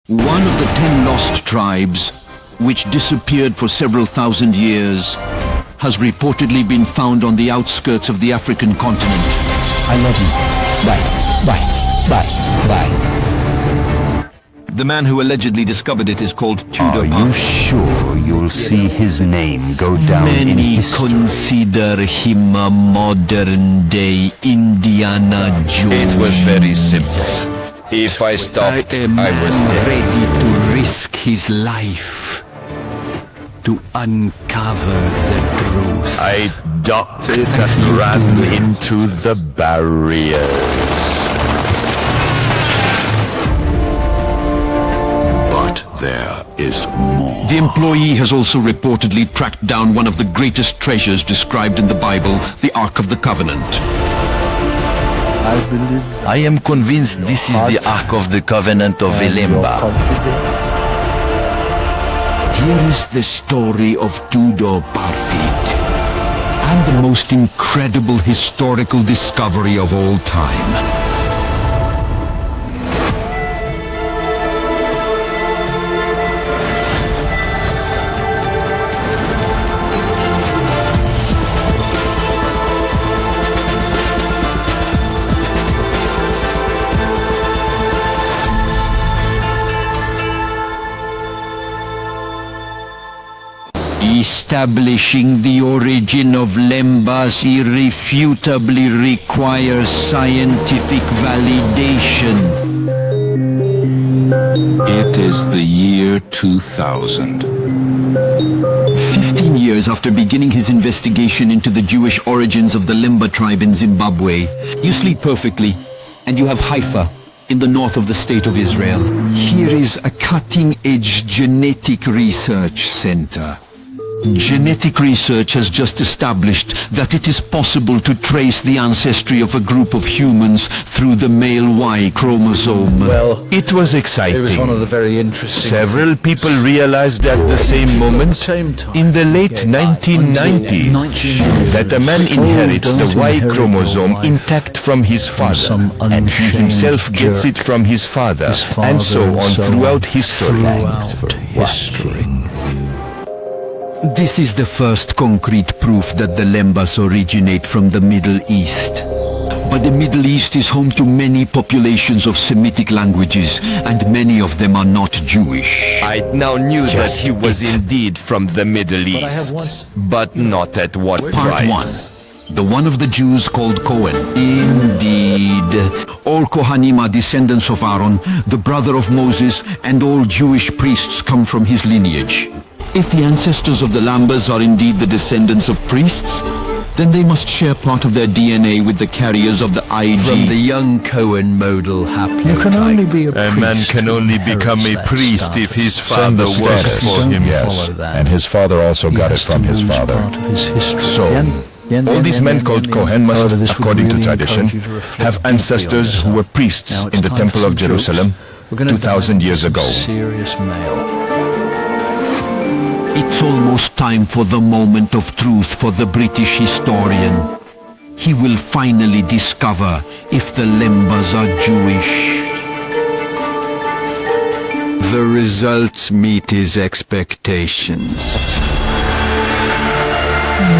One of the 10 lost tribes, which disappeared for several thousand years, has reportedly been found on the outskirts of the African continent. I love you. Bye. The man who allegedly discovered it is called Tudor. Are you sure you'll see his name go down in Many history? consider him a modern-day Indiana Jones. It was very simple. If I stopped, I was dead. Ready to risk his life to uncover the truth. I ducked and ran into the barriers. But there is more. The employee has also reportedly tracked down one of the greatest treasures described in the Bible, the Ark of the Covenant. I am convinced this is the Ark of the Covenant of Elemba. Here is the story of Tudor Parfit, and the most incredible historical discovery of all time. Establishing the origin of Lembas irrefutably requires scientific validation. It is the year 2000. 15 years after beginning his investigation into the Jewish origins of the Lemba tribe in Zimbabwe, you sleep perfectly, and you have Haifa in the north of the state of Israel. Here is a cutting-edge genetic research center. Genetic research has just established that it is possible to trace the ancestry of a group of humans through the male Y chromosome. Well, It was exciting. it was one of the very interesting Several things. people realized at the same moment, same time. in the late 1990s, that a man inherits the Y chromosome intact from his father, and he himself gets it from his father, and so on throughout history. This is the first concrete proof that the Lembas originate from the Middle East. But the Middle East is home to many populations of Semitic languages, and many of them are not Jewish. I now knew that he was it. indeed from the Middle East, but not at what Part price. 1. The one of the Jews called Cohen. Indeed. All Kohanim are descendants of Aaron, the brother of Moses, and all Jewish priests come from his lineage. If the ancestors of the Lambas are indeed the descendants of priests, then they must share part of their DNA with the carriers of the IG. From the young Cohen modal haplotype. You can only be a priest. A man can only become a priest if his father works for him. Yes, and his father also got it from his father. So, all these men called Kohen must, according to tradition, have ancestors who were priests in the Temple of Jerusalem 2,000 years ago. Serious male. It's almost time for the moment of truth for the British historian. He will finally discover if the Lembas are Jewish. The results meet his expectations.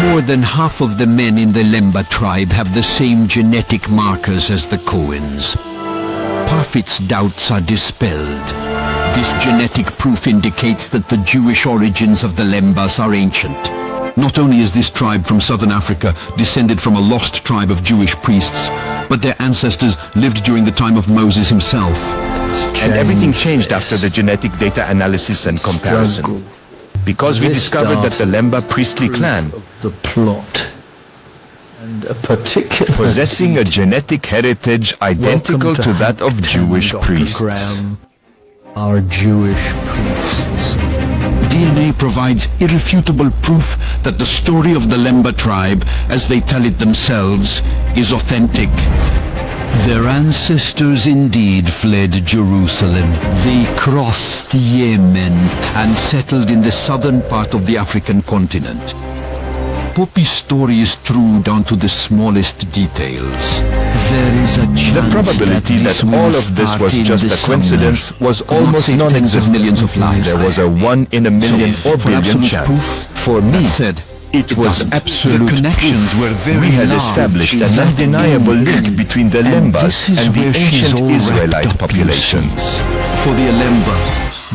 More than half of the men in the Lemba tribe have the same genetic markers as the Cohens. Parfit's doubts are dispelled. This genetic proof indicates that the Jewish origins of the Lembas are ancient. Not only is this tribe from southern Africa descended from a lost tribe of Jewish priests, but their ancestors lived during the time of Moses himself. And everything changed after the genetic data analysis and comparison. Because we discovered that the Lemba priestly clan, The plot. And a particular possessing a genetic heritage identical Welcome to that of Hampton, Jewish Dr. priests. Graham, our Jewish priests. DNA provides irrefutable proof that the story of the Lemba tribe, as they tell it themselves, is authentic. Their ancestors indeed fled Jerusalem. They crossed Yemen and settled in the southern part of the African continent. Poppy's story is true down to the smallest details. There is a chance The probability that all of this was just a coincidence was almost non-existent. Millions of lives. There was a 1 in a million or for billion absolute chance. proof, For me, said, it was doesn't. absolute The connections proof. were very We had large established in an that undeniable young link king. between the And Lembas this is and the where she's ancient all wrapped Israelite up, you populations. see. For the Alemba,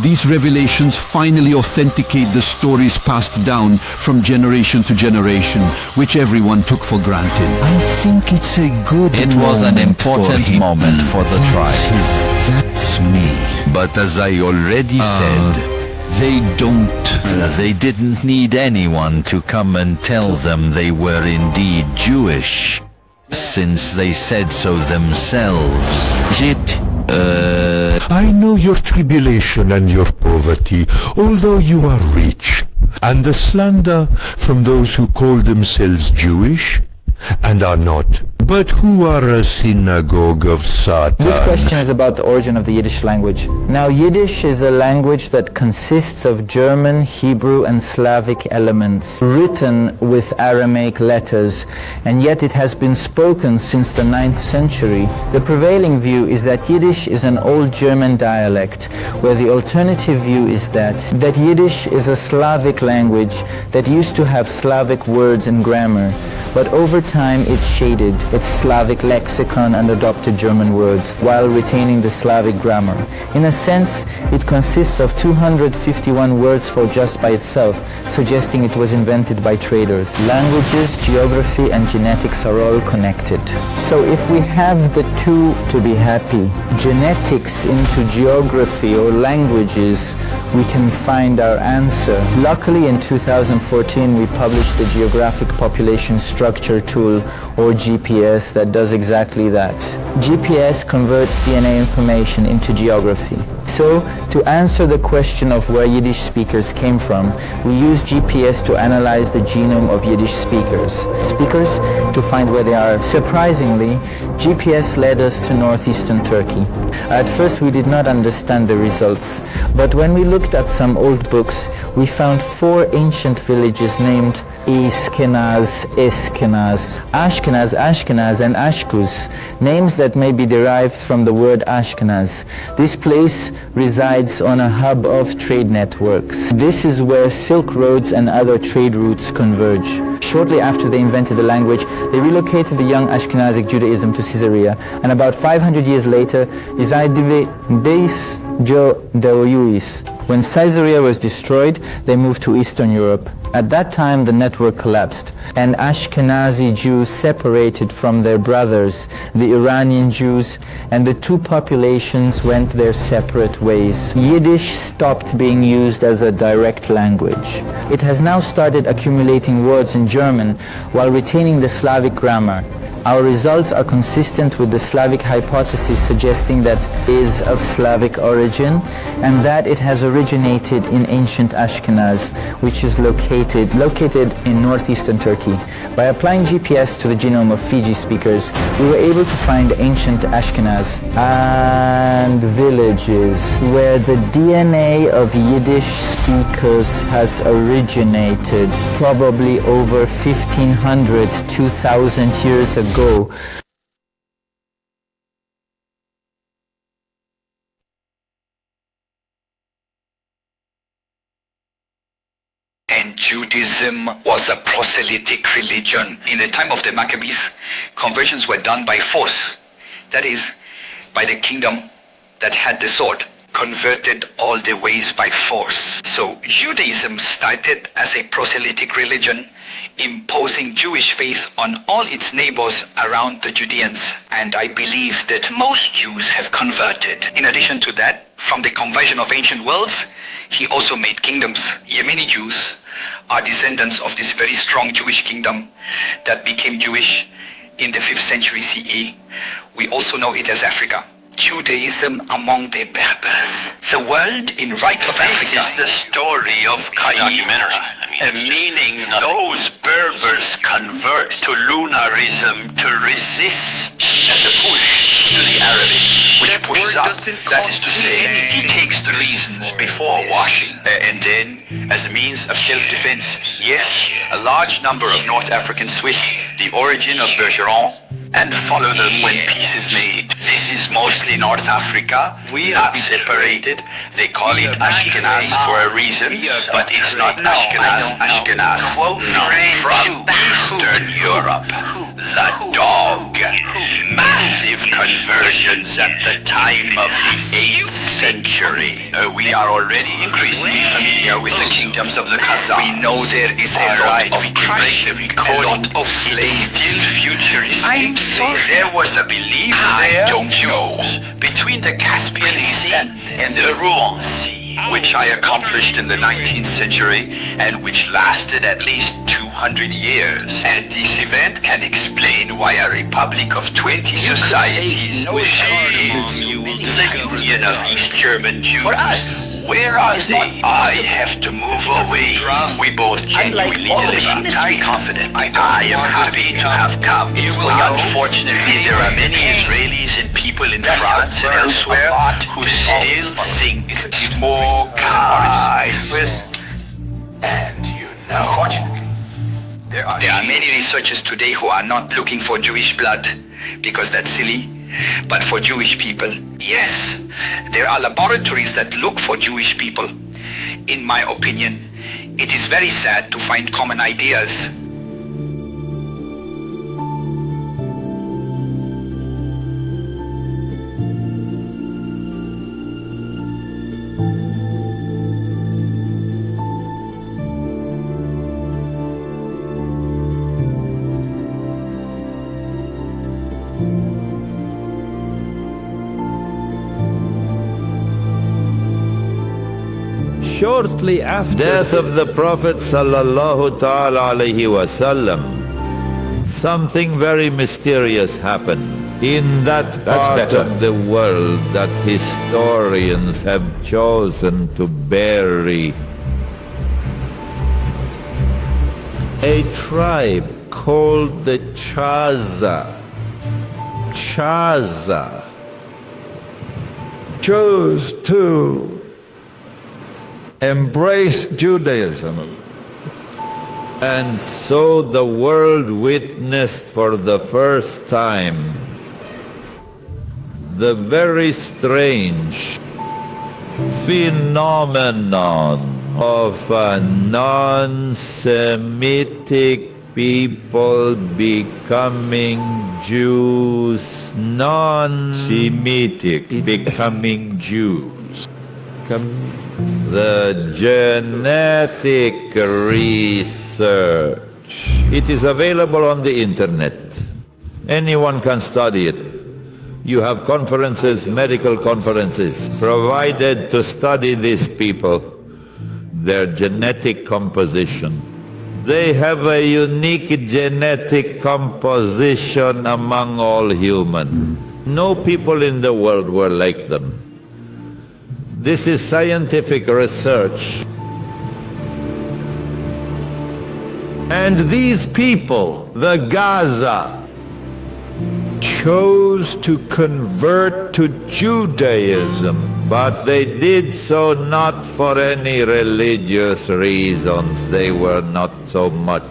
these revelations finally authenticate the stories passed down from generation to generation, which everyone took for granted. I think it's a good It was an important moment for the tribe. That's me. But as I already said, They don't. they didn't need anyone to come and tell them they were indeed Jewish, since they said so themselves. I know your tribulation and your poverty, although you are rich, and the slander from those who call themselves Jewish and are not, but who are a synagogue of Satan. This question is about the origin of the Yiddish language. Now, Yiddish is a language that consists of German, Hebrew, and Slavic elements, written with Aramaic letters, and yet it has been spoken since the 9th century. The prevailing view is that Yiddish is an old German dialect, where the alternative view is that Yiddish is a Slavic language that used to have Slavic words and grammar, but over time it's shaded its Slavic lexicon and adopted German words, while retaining the Slavic grammar. In a sense, it consists of 251 words for just by itself, suggesting it was invented by traders. Languages, geography, and genetics are all connected. So if we have the two to be happy, genetics into geography or languages, we can find our answer. Luckily, in 2014, we published the Geographic Population Structure Tool, or GPS, that does exactly that. GPS converts DNA information into geography. So, to answer the question of where Yiddish speakers came from, we use GPS to analyze the genome of Yiddish speakers to find where they are. Surprisingly, GPS led us to northeastern Turkey. At first we did not understand the results, but when we looked at some old books, we found 4 ancient villages named Eskenaz, Ashkenaz, and Ashkuz, names that may be derived from the word Ashkenaz. This place resides on a hub of trade networks. This is where Silk Roads and other trade routes converge. Shortly after they invented the language, they relocated the young Ashkenazic Judaism to Caesarea, and about 500 years later, when Caesarea was destroyed, they moved to Eastern Europe. At that time, the network collapsed, and Ashkenazi Jews separated from their brothers, the Iranian Jews, and the two populations went their separate ways. Yiddish stopped being used as a direct language. It has now started accumulating words in German while retaining the Slavic grammar. Our results are consistent with the Slavic hypothesis, suggesting that it is of Slavic origin and that it has originated in ancient Ashkenaz, which is located in northeastern Turkey. By applying GPS to the genome of Fiji speakers, we were able to find ancient Ashkenaz and villages where the DNA of Yiddish speakers has originated, probably over 1,500, 2,000 years ago. And Judaism was a proselytic religion. In the time of the Maccabees, conversions were done by force. That is, by the kingdom that had the sword, converted all the ways by force. So Judaism started as a proselytic religion, imposing Jewish faith on all its neighbors around the Judeans. And I believe that most Jews have converted. In addition to that, from the conversion of ancient worlds, he also made kingdoms. Yemeni Jews are descendants of this very strong Jewish kingdom that became Jewish in the 5th century CE. We also know it as Africa. Judaism among the Berbers. The world in right of Africa. This is the story of Caïn, meaning those Berbers convert to lunarism to resist the push to the Arabic, which pushes up. That is to say, he takes the reasons before washing. And then, as a means of self-defense, yes, a large number of North African Swiss, the origin of Bergeron, and follow them when peace is made. This is mostly North Africa, not separated. They call it Ashkenaz for a reason, but it's not Ashkenaz. From Eastern Europe, the dog. Massive conversions at the time of the 8th century. We are already increasingly familiar with the kingdoms of the Khazars. We know there is a lot of crush, a lot of slaves. Still futuristic. I'm sorry. There was a belief there, don't know, between the Caspian Sea and the Rouen Sea, which I accomplished in the 19th century and which lasted at least 200 years. And this event can explain why a republic of 20 societies with the Union of East German Jews. Where are they? I have to move away. We both genuinely deliver. I'm confident. I am happy to have come. Unfortunately, there are many Israelis and people in France and elsewhere who still think more kind. And Unfortunately, there are many researchers today who are not looking for Jewish blood because that's silly, but for Jewish people, yes. There are laboratories that look for Jewish people. In my opinion, it is very sad to find common ideas. Shortly after death of the Prophet sallallahu ta'ala alayhi wasallam, something very mysterious happened in that part of the world that historians have chosen to bury. A tribe called the Chaza chose to embrace Judaism. And so the world witnessed for the first time the very strange phenomenon of non-Semitic people becoming Jews, non-Semitic becoming Jews. The genetic research. It is available on the internet. Anyone can study it. You have conferences, medical conferences, provided to study these people, their genetic composition. They have a unique genetic composition among all human. No people in the world were like them. This is scientific research. And these people, the Gaza, chose to convert to Judaism, but they did so not for any religious reasons. They were not so much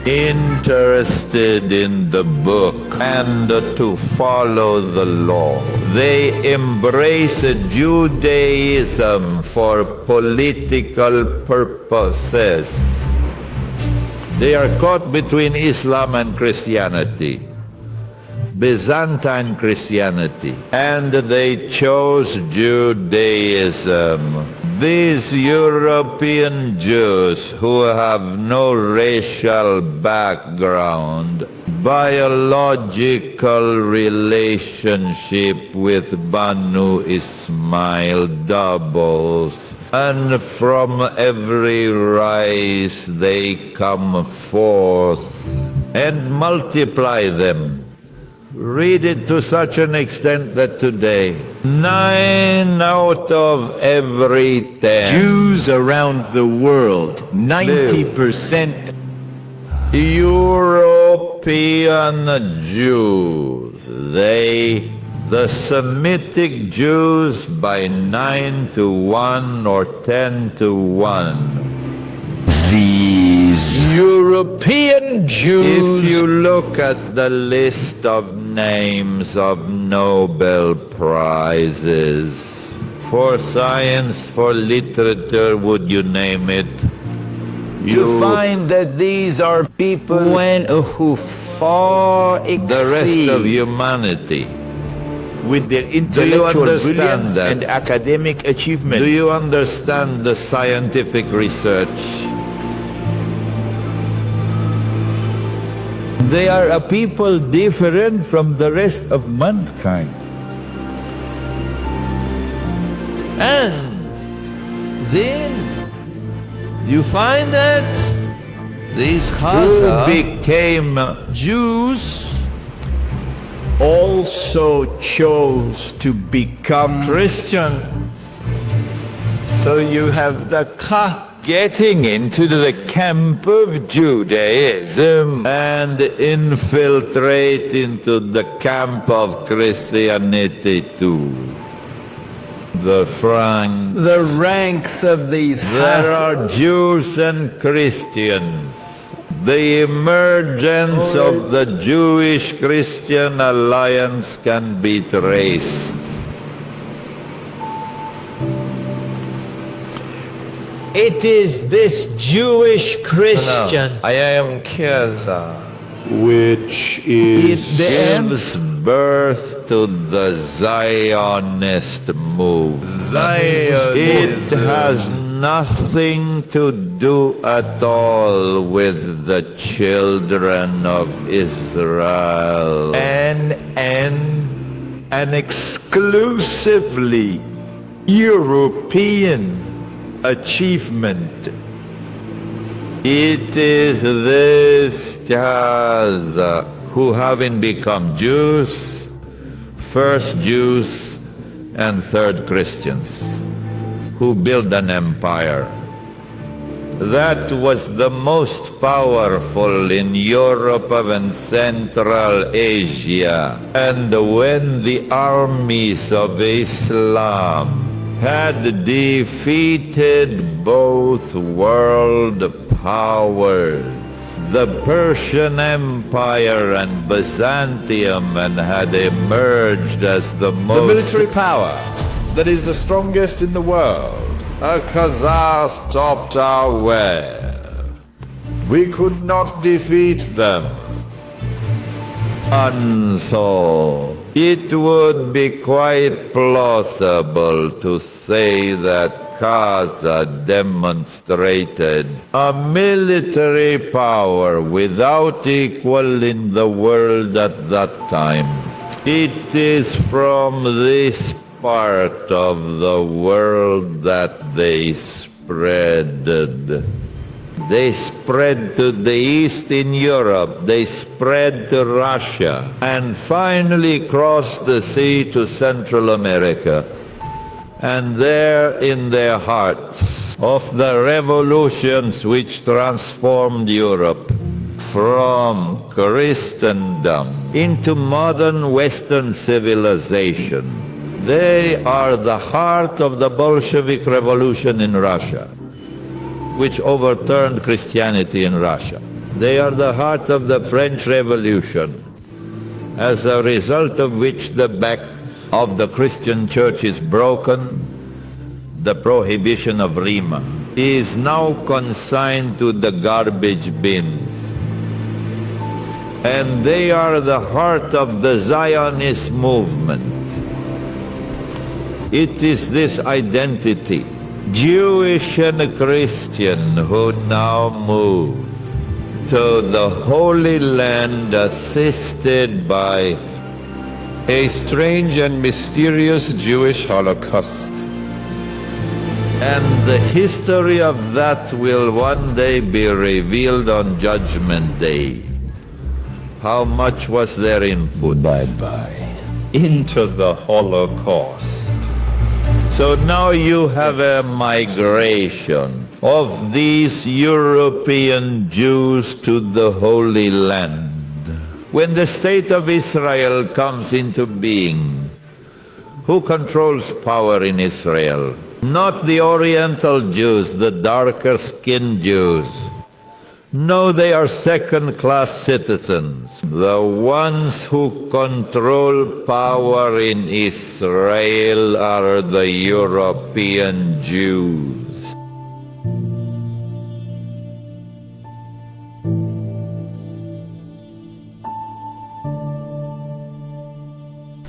interested in the book and to follow the law. They embrace Judaism for political purposes. They are caught between Islam and Christianity, Byzantine Christianity, and they chose Judaism. These European Jews who have no racial background, biological relationship with Banu Ismail doubles, and from every rise they come forth and multiply them. Read it to such an extent that today 9 out of every 10 Jews around the world, 90%. European Jews, the Semitic Jews by 9 to 1 or 10 to 1. These is European Jews. If you look at the list of names of Nobel Prizes, for science, for literature, would you name it? To find that these are people who far exceed the rest of humanity with their intellectual brilliance and academic achievement. Do you understand the scientific research? They are a people different from the rest of mankind. And then you find that these Khazar who became Jews also chose to become Christians. So you have the getting into the camp of Judaism and infiltrate into the camp of Christianity too. The Franks. The ranks of these There are Jews and Christians. The emergence of the Jewish-Christian alliance can be traced. It is this Jewish Christian. I am Khazar. Which is... It gives birth to the Zionist movement. It has nothing to do at all with the children of Israel. And an exclusively European achievement. It is this Khazar who, having become Jews, first Jews and third Christians, who built an empire that was the most powerful in Europe and Central Asia. And when the armies of Islam had defeated both world powers, the Persian Empire and Byzantium, and had emerged as the military power that is the strongest in the world. A Khazar stopped our way. We could not defeat them. And so it would be quite plausible to say that Khazar demonstrated a military power without equal in the world at that time. It is from this part of the world that they spread. They spread to the east in Europe, they spread to Russia, and finally crossed the sea to Central America. And there in their hearts of the revolutions which transformed Europe from Christendom into modern Western civilization, they are the heart of the Bolshevik Revolution in Russia, which overturned Christianity in Russia. They are the heart of the French Revolution, as a result of which the back of the Christian church is broken. The prohibition of Rima is now consigned to the garbage bins. And they are the heart of the Zionist movement. It is this identity, Jewish and Christian, who now move to the Holy Land assisted by a strange and mysterious Jewish Holocaust. And the history of that will one day be revealed on Judgment Day. How much was their input? Bye-bye. Into the Holocaust. So now you have a migration of these European Jews to the Holy Land. When the state of Israel comes into being, who controls power in Israel? Not the Oriental Jews, the darker-skinned Jews. No, they are second-class citizens. The ones who control power in Israel are the European Jews.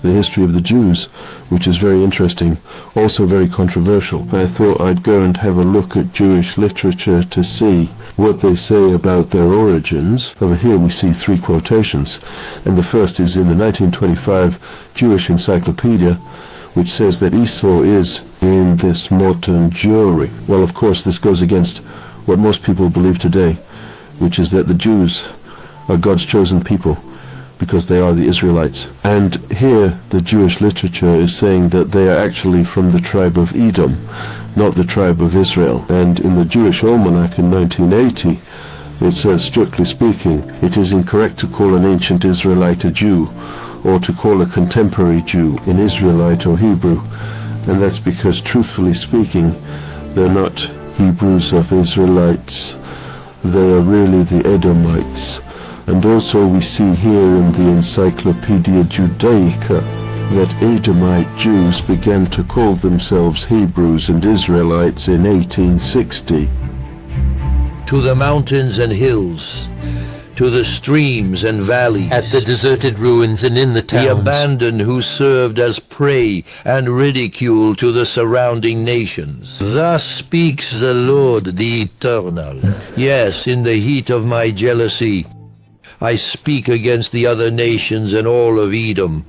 The history of the Jews, which is very interesting, also very controversial. I thought I'd go and have a look at Jewish literature to see what they say about their origins. Over here we see three quotations, and the first is in the 1925 Jewish Encyclopedia, which says that Esau is in this modern Jewry. Well, of course, this goes against what most people believe today, which is that the Jews are God's chosen people, because they are the Israelites. And here the Jewish literature is saying that they are actually from the tribe of Edom, not the tribe of Israel. And in the Jewish Almanac in 1980, it says, strictly speaking, it is incorrect to call an ancient Israelite a Jew, or to call a contemporary Jew an Israelite or Hebrew. And that's because, truthfully speaking, they're not Hebrews of Israelites. They are really the Edomites. And also we see here in the Encyclopedia Judaica that Edomite Jews began to call themselves Hebrews and Israelites in 1860. To the mountains and hills, to the streams and valleys, at the deserted ruins and in the towns, the abandoned who served as prey and ridicule to the surrounding nations. Thus speaks the Lord, the Eternal. Yes, in the heat of my jealousy, I speak against the other nations and all of Edom,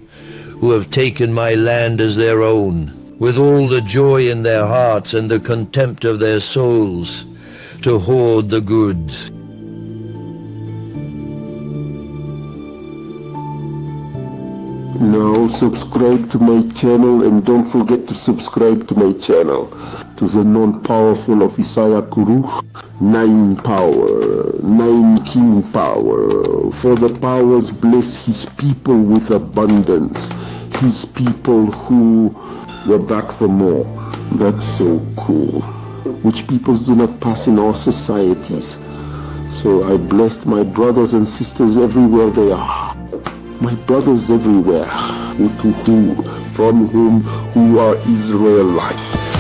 who have taken my land as their own, with all the joy in their hearts and the contempt of their souls, to hoard the goods. Now subscribe to my channel, and don't forget to subscribe to my channel. To the non-powerful of Isaiah Kuru, 9 power, 9 king power. For the powers bless his people with abundance, his people who were back for more. That's so cool. Which peoples do not pass in our societies. So I blessed my brothers and sisters everywhere they are. My brothers everywhere, from whom who are Israelites,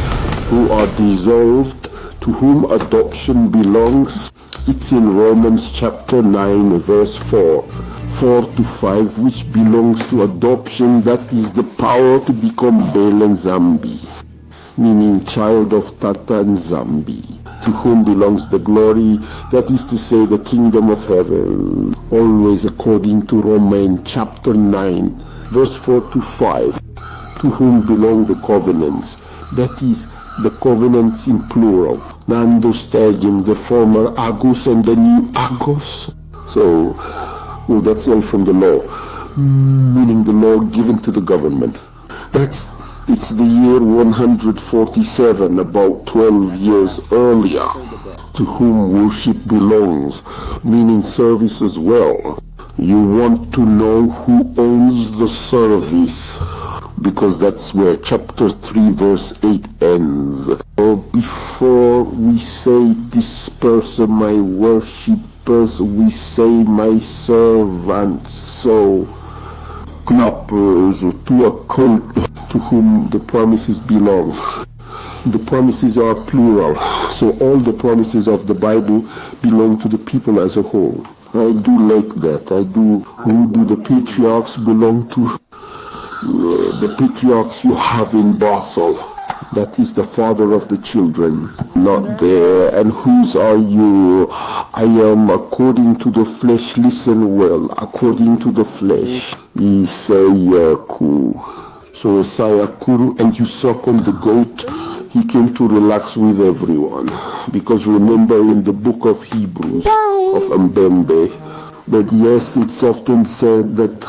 who are dissolved, to whom adoption belongs. It's in Romans chapter 9 verse 4 to 5, which belongs to adoption, that is the power to become Bel and Zambi, meaning child of Tata and Zambi, to whom belongs the glory, that is to say the kingdom of heaven, always according to Romans chapter 9, verse 4 to 5, to whom belong the covenants, that is, the covenants in plural, Nando Stadium, the former Agus and the new Agos. So, that's all from the law, meaning the law given to the government. It's the year 147, about 12 years earlier, to whom worship belongs, meaning service as well. You want to know who owns the service, because that's where chapter 3 verse 8 ends. So before we say disperse my worshippers, we say my servants. So knappers to a cult to whom the promises belong. The promises are plural, so all the promises of the Bible belong to the people as a whole. I do like that. I do. Who do the patriarchs belong to? The patriarchs you have in Basel. That is the father of the children, not there. And whose are you? I am according to the flesh. Listen well, according to the flesh. Isaiah Kuru. So Isaiah Kuru, and you suck on the goat. He came to relax with everyone. Because remember in the book of Hebrews, of Mbembe, but yes, it's often said that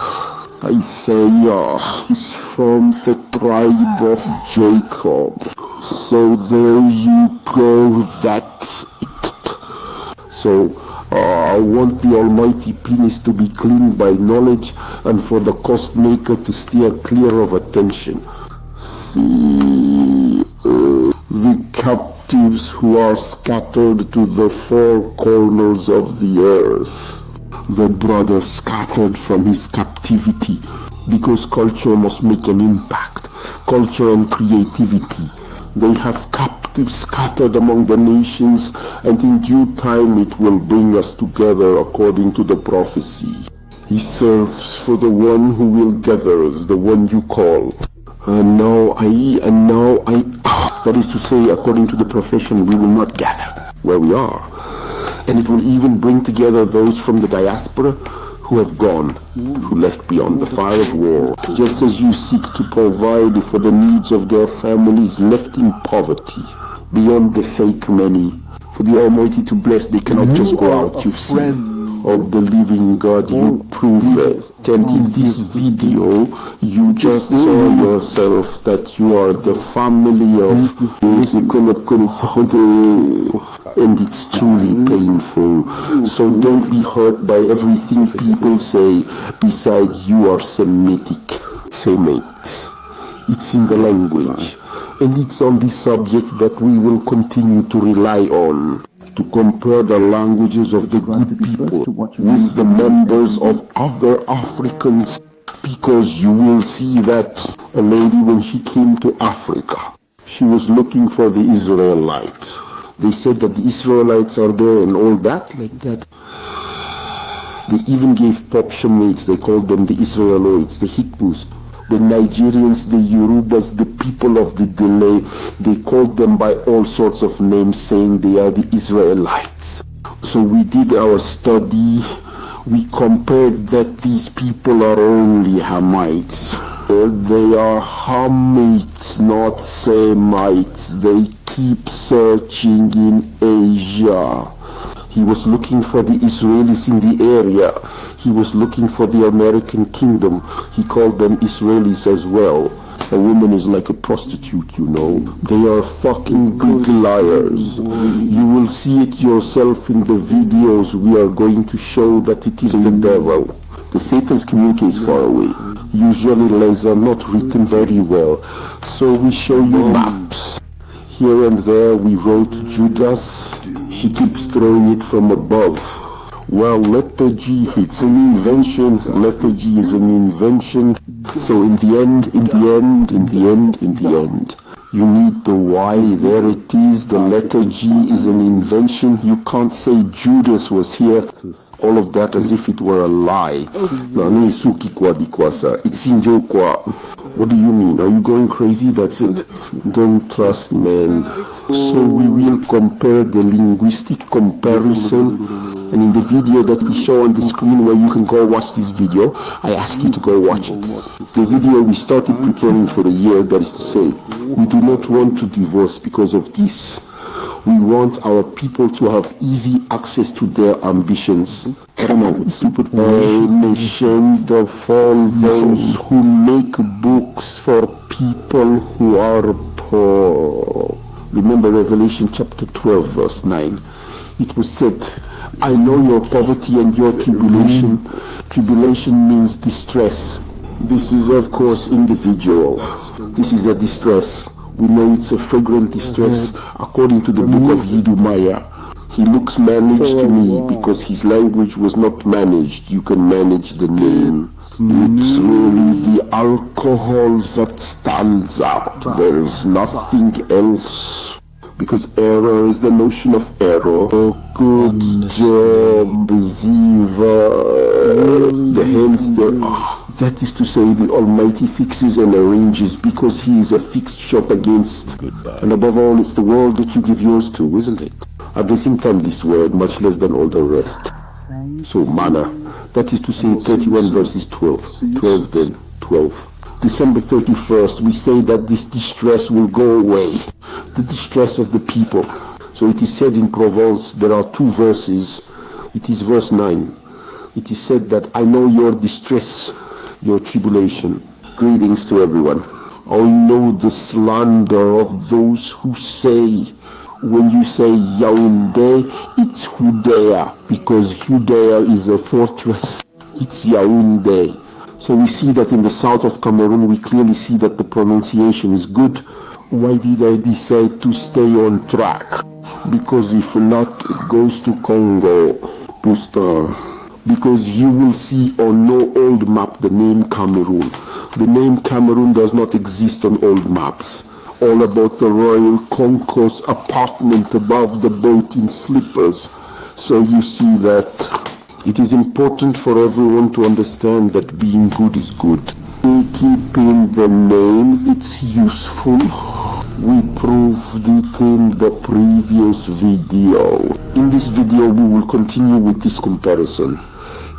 Isaiah is from the tribe of Jacob. So there you go, that's it. So I want the almighty penis to be cleaned by knowledge, and for the cost maker to steer clear of attention. See, the captain captives who are scattered to the four corners of the earth. The brother scattered from his captivity because culture must make an impact. Culture and creativity. They have captives scattered among the nations, and in due time it will bring us together according to the prophecy. He serves for the one who will gather us, the one you call. And now I, that is to say, according to the profession, we will not gather where we are. And it will even bring together those from the diaspora who have gone, who left beyond the fire of war, just as you seek to provide for the needs of their families left in poverty, beyond the fake many. For the Almighty to bless, they cannot just go out, you've seen. Of the living God, you prove it. And in this video, you just saw yourself that you are the family of... And it's truly painful. So don't be hurt by everything people say. Besides, you are Semitic. Semites. It's in the language. And it's on this subject that we will continue to rely on. To compare the languages of the good people with the members of other Africans, because you will see that a lady, when she came to Africa, she was looking for the Israelites. They said that the Israelites are there and all that, like that. They even gave pop shamates, they called them the Israeloids, the Hikbus. The Nigerians, the Yorubas, the people of the delay, they called them by all sorts of names, saying they are the Israelites. So we did our study. We compared that these people are only Hamites. They are Hamites, not Semites. They keep searching in Asia. He was looking for the Israelis in the area. He was looking for the American kingdom. He called them Israelis as well. A woman is like a prostitute, you know. They are fucking big liars. You will see it yourself in the videos. We are going to show that it is the devil. The Satan's communique is far away. Usually lies are not written very well. So we show you maps. Here and there we wrote Judas. She keeps throwing it from above. Well, letter G, it's an invention. Letter G is an invention. So in the end, you need the Y. There it is. The letter G is an invention. You can't say Judas was here. All of that as if it were a lie. It's in Jokwa. What do you mean? Are you going crazy? That's it. Don't trust men. So we will compare the linguistic comparison. And in the video that we show on the screen where you can go watch this video, I ask you to go watch it. The video we started preparing for a year, that is to say, we do not want to divorce because of this. We want our people to have easy access to their ambitions. Stupid mentioned of all those who make books for people who are poor. Remember Revelation chapter 12 verse 9. It was said, I know your poverty and your tribulation. Tribulation means distress. This is of course individual. This is a distress. We know it's a fragrant distress according to the book of Yidumaya. He looks managed to me because his language was not managed. You can manage the name. It's really the alcohol that stands out. There's nothing else. Because error is the notion of error. Good job, Ziva. The hands there are. That is to say, the Almighty fixes and arranges because He is a fixed shop against. And above all, it's the world that you give yours to, isn't it? At the same time, this word, much less than all the rest. So, manna. That is to say, 31 verses 12. 12 then, 12. December 31st, we say that this distress will go away. The distress of the people. So it is said in Proverbs, there are two verses. It is verse 9. It is said that I know your distress, your tribulation. Greetings to everyone. I know the slander of those who say, when you say Yaoundé, it's Hudea, because Hudea is a fortress. It's Yaoundé. So we see that in the south of Cameroon, we clearly see that the pronunciation is good. Why did I decide to stay on track? Because if not, it goes to Congo, Booster. Because you will see on no old map the name Cameroon. The name Cameroon does not exist on old maps. All about the royal concourse apartment above the boat in slippers. So you see that it is important for everyone to understand that being good is good. Keeping the name, it's useful. We proved it in the previous video. In this video, we will continue with this comparison.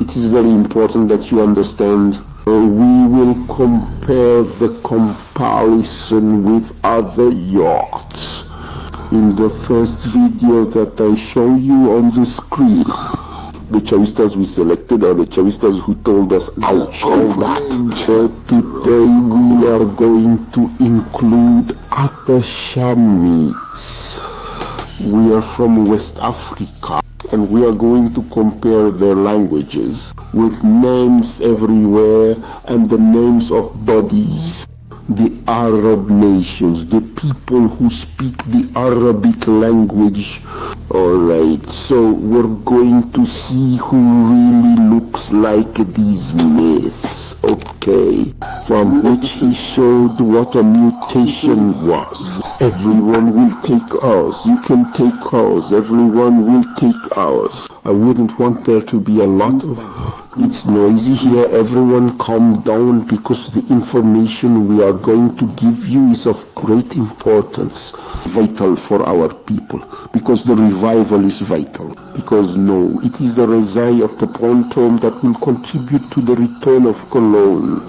It is very important that you understand. We will compare the comparison with other yachts. In the first video that I show you on the screen, the chavistas we selected are the chavistas who told us, ouch, all that. Today we are going to include other Shamites. We are from West Africa, and we are going to compare their languages with names everywhere and the names of bodies. The Arab nations, the people who speak the Arabic language. Alright, so we're going to see who really looks like these myths, okay? From which he showed what a mutation was. Everyone will take ours. You can take ours. Everyone will take ours. I wouldn't want there to be a lot of... It's noisy here. Everyone calm down, because the information we are going to give you is of great importance. Vital for our people. Because the revival is vital. Because no, it is the Rezai of the Prontom that will contribute to the return of Cologne.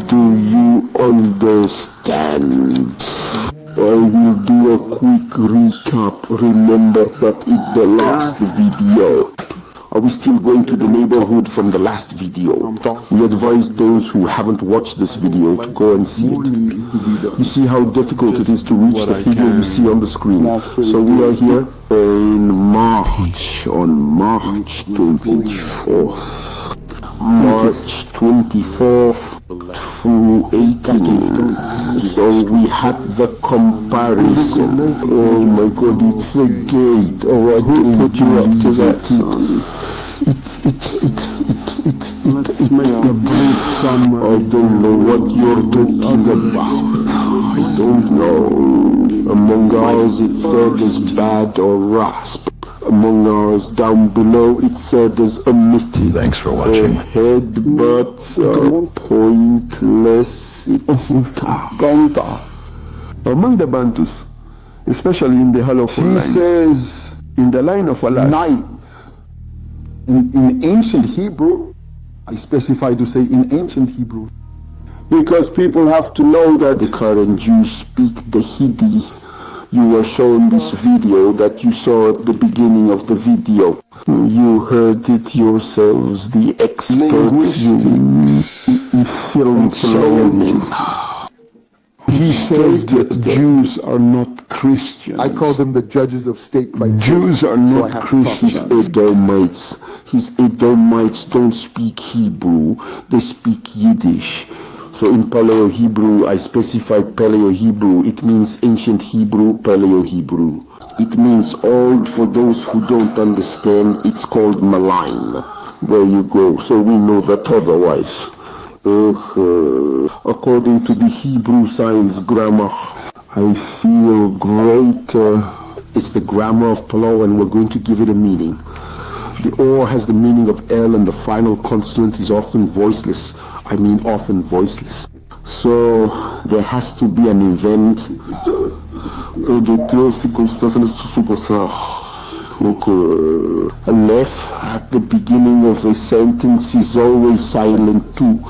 Do you understand? I will do a quick recap. Remember that in the last video, are we still going to the neighborhood from the last video? We advise those who haven't watched this video to go and see it. You see how difficult it is to reach the figure you see on the screen. So we are here in March, on March 24th. March 24th to 18. So we had the comparison. Oh my God, it's a gate. Oh, I don't believe it. I don't know what you're talking about. I don't know. Among ours it said as bad or rasp. Among ours down below it said as omitted. Thanks for watching. Headbutts are pointless. It's tough. Among the Bantus, especially in the Hollow lines, he says in the line of Alas, 9. In ancient Hebrew, I specify to say in ancient Hebrew, because people have to know that the current Jews speak the Hindi. You were shown this video that you saw at the beginning of the video. You heard it yourselves, the experts you film learning. He says that Jews are not Christians. I call them the judges of state by Jews are not Christians. Edomites. His Edomites don't speak Hebrew, they speak Yiddish. So in Paleo-Hebrew, I specify Paleo-Hebrew. It means ancient Hebrew, Paleo-Hebrew. It means old. For those who don't understand, it's called malign. There you go. So we know that otherwise. According to the Hebrew Science Grammar, I feel great. It's the grammar of Paleo, and we're going to give it a meaning. The O has the meaning of L, and the final consonant is often voiceless. I mean often voiceless. So there has to be an event. A left at the beginning of a sentence is always silent too.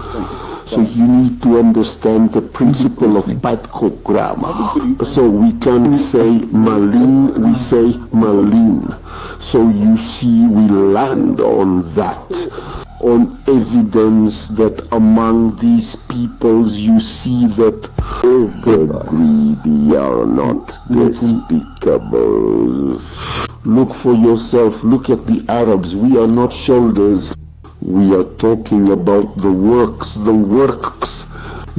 So you need to understand the principle of Batco grammar. So we can't say malin, we say malin. So you see, we land on that. On evidence that among these peoples you see that the greedy are not despicables. Look for yourself, look at the Arabs. We are not shoulders. We are talking about the works.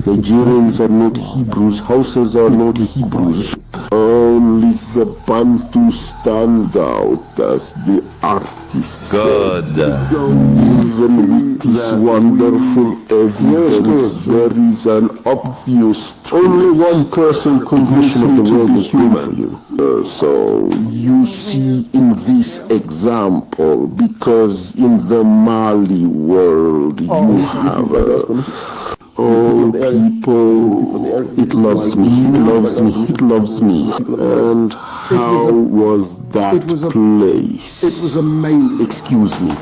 Nigerians are not Hebrews, Hausas are not Hebrews. Only the Bantu stand out as the artists. Good. Even with this wonderful evidence, there is an obvious truth. Only one person condition of the world is good for you. So you see in this example, because in the Mali world you have all people, it loves me, it loves me, it loves me. And how was that place? It was amazing. Excuse me,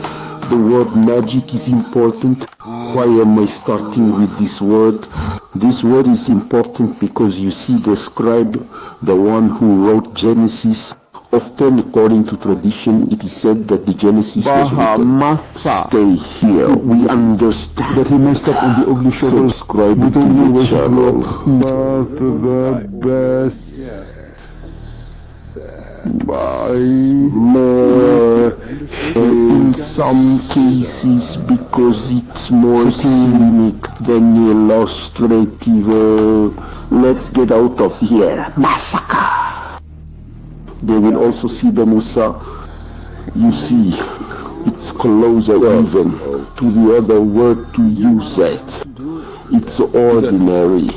the word magic is important. Why am I starting with this word? This word is important because you see the scribe, the one who wrote Genesis. Often, according to tradition, it is said that the Genesis was written. Stay here. We understand that he messed up on the ugly shoulders. Subscribe to the channel. But the best. In some cases, because it's more scenic than illustrative. Let's get out of here. Massacre! They will also see the Musa. You see, it's closer even to the other word to use it. It's ordinary.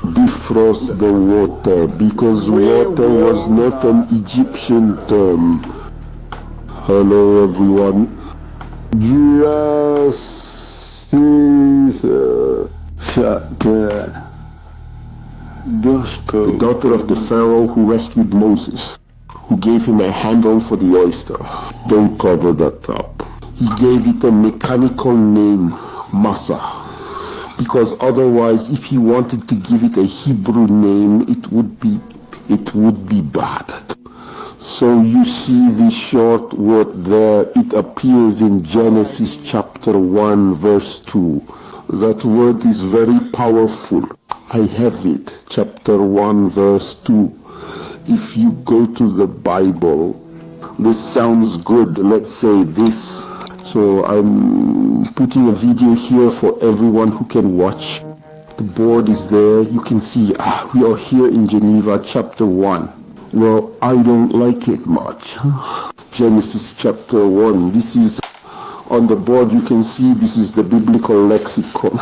Defrost the water, because water was not an Egyptian term. Hello everyone. The daughter of the Pharaoh who rescued Moses, who gave him a handle for the oyster. Don't cover that up. He gave it a mechanical name, Massa, because otherwise if he wanted to give it a Hebrew name, it would be bad. So you see the short word there, it appears in Genesis chapter 1 verse 2. That word is very powerful. I have it, chapter 1 verse 2. If you go to the Bible, this sounds good, let's say this. So I'm putting a video here for everyone who can watch. The board is there, you can see we are here in Geneva chapter 1. Well, I don't like it much. Genesis chapter 1, this is on the board, you can see this is the biblical lexicon.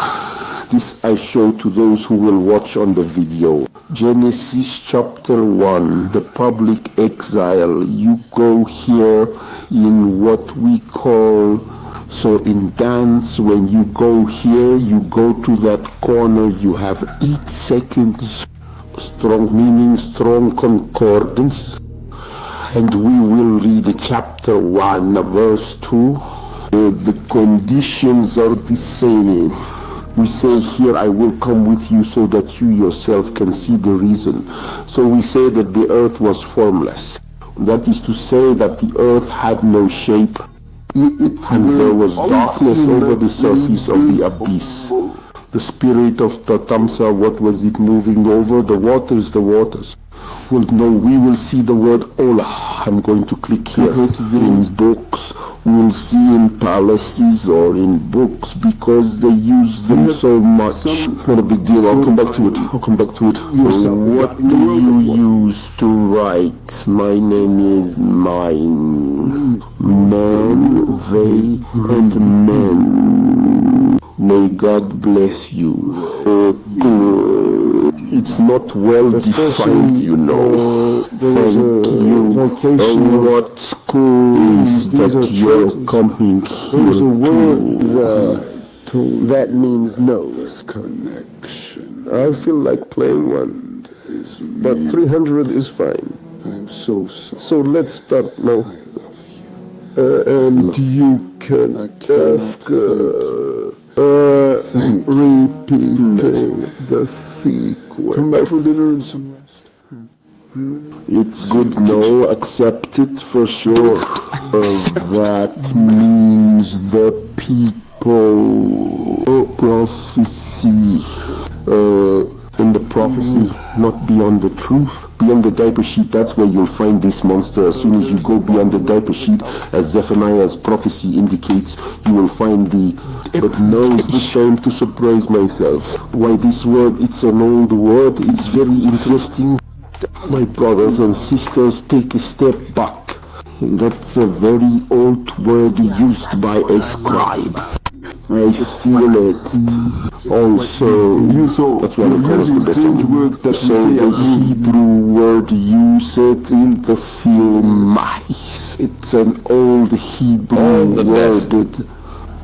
This I show to those who will watch on the video. Genesis chapter 1, the public exile. You go here in what we call, so in dance, when you go here, you go to that corner, you have 8 seconds, strong meaning, strong concordance. And we will read chapter 1, verse 2. The conditions are the same. We say here, I will come with you so that you yourself can see the reason. So we say that the earth was formless. That is to say that the earth had no shape, and there was darkness over the surface of the abyss. The spirit of Tatamsa, what was it moving over? The waters, the waters. Well, no, we will see the word Ola. I'm going to click here. In books, we'll see in palaces or in books because they use them so much. It's not a big deal. I'll come back to it. What do you use to write? My name is mine. Man, they, and men. May God bless you. It's not well defined, you know. Thank you. What school is that you're coming here There's a word that means nose connection. I feel like playing one, but 300 is fine. I'm so sorry. So let's start now. And you can ask repeating the sequence. Come back from dinner and some rest. It's good, no, accept it for sure. That means the people prophecy. In the prophecy, not beyond the truth. Beyond the diaper sheet, that's where you'll find this monster. As soon as you go beyond the diaper sheet, as Zephaniah's prophecy indicates, you will find the... But now is the time to surprise myself. Why this word, it's an old word, it's very interesting. My brothers and sisters, take a step back. That's a very old word used by a scribe. I feel it. Also, that's why they call us the messenger. So the Hebrew word used in the film mice. It's an old Hebrew word.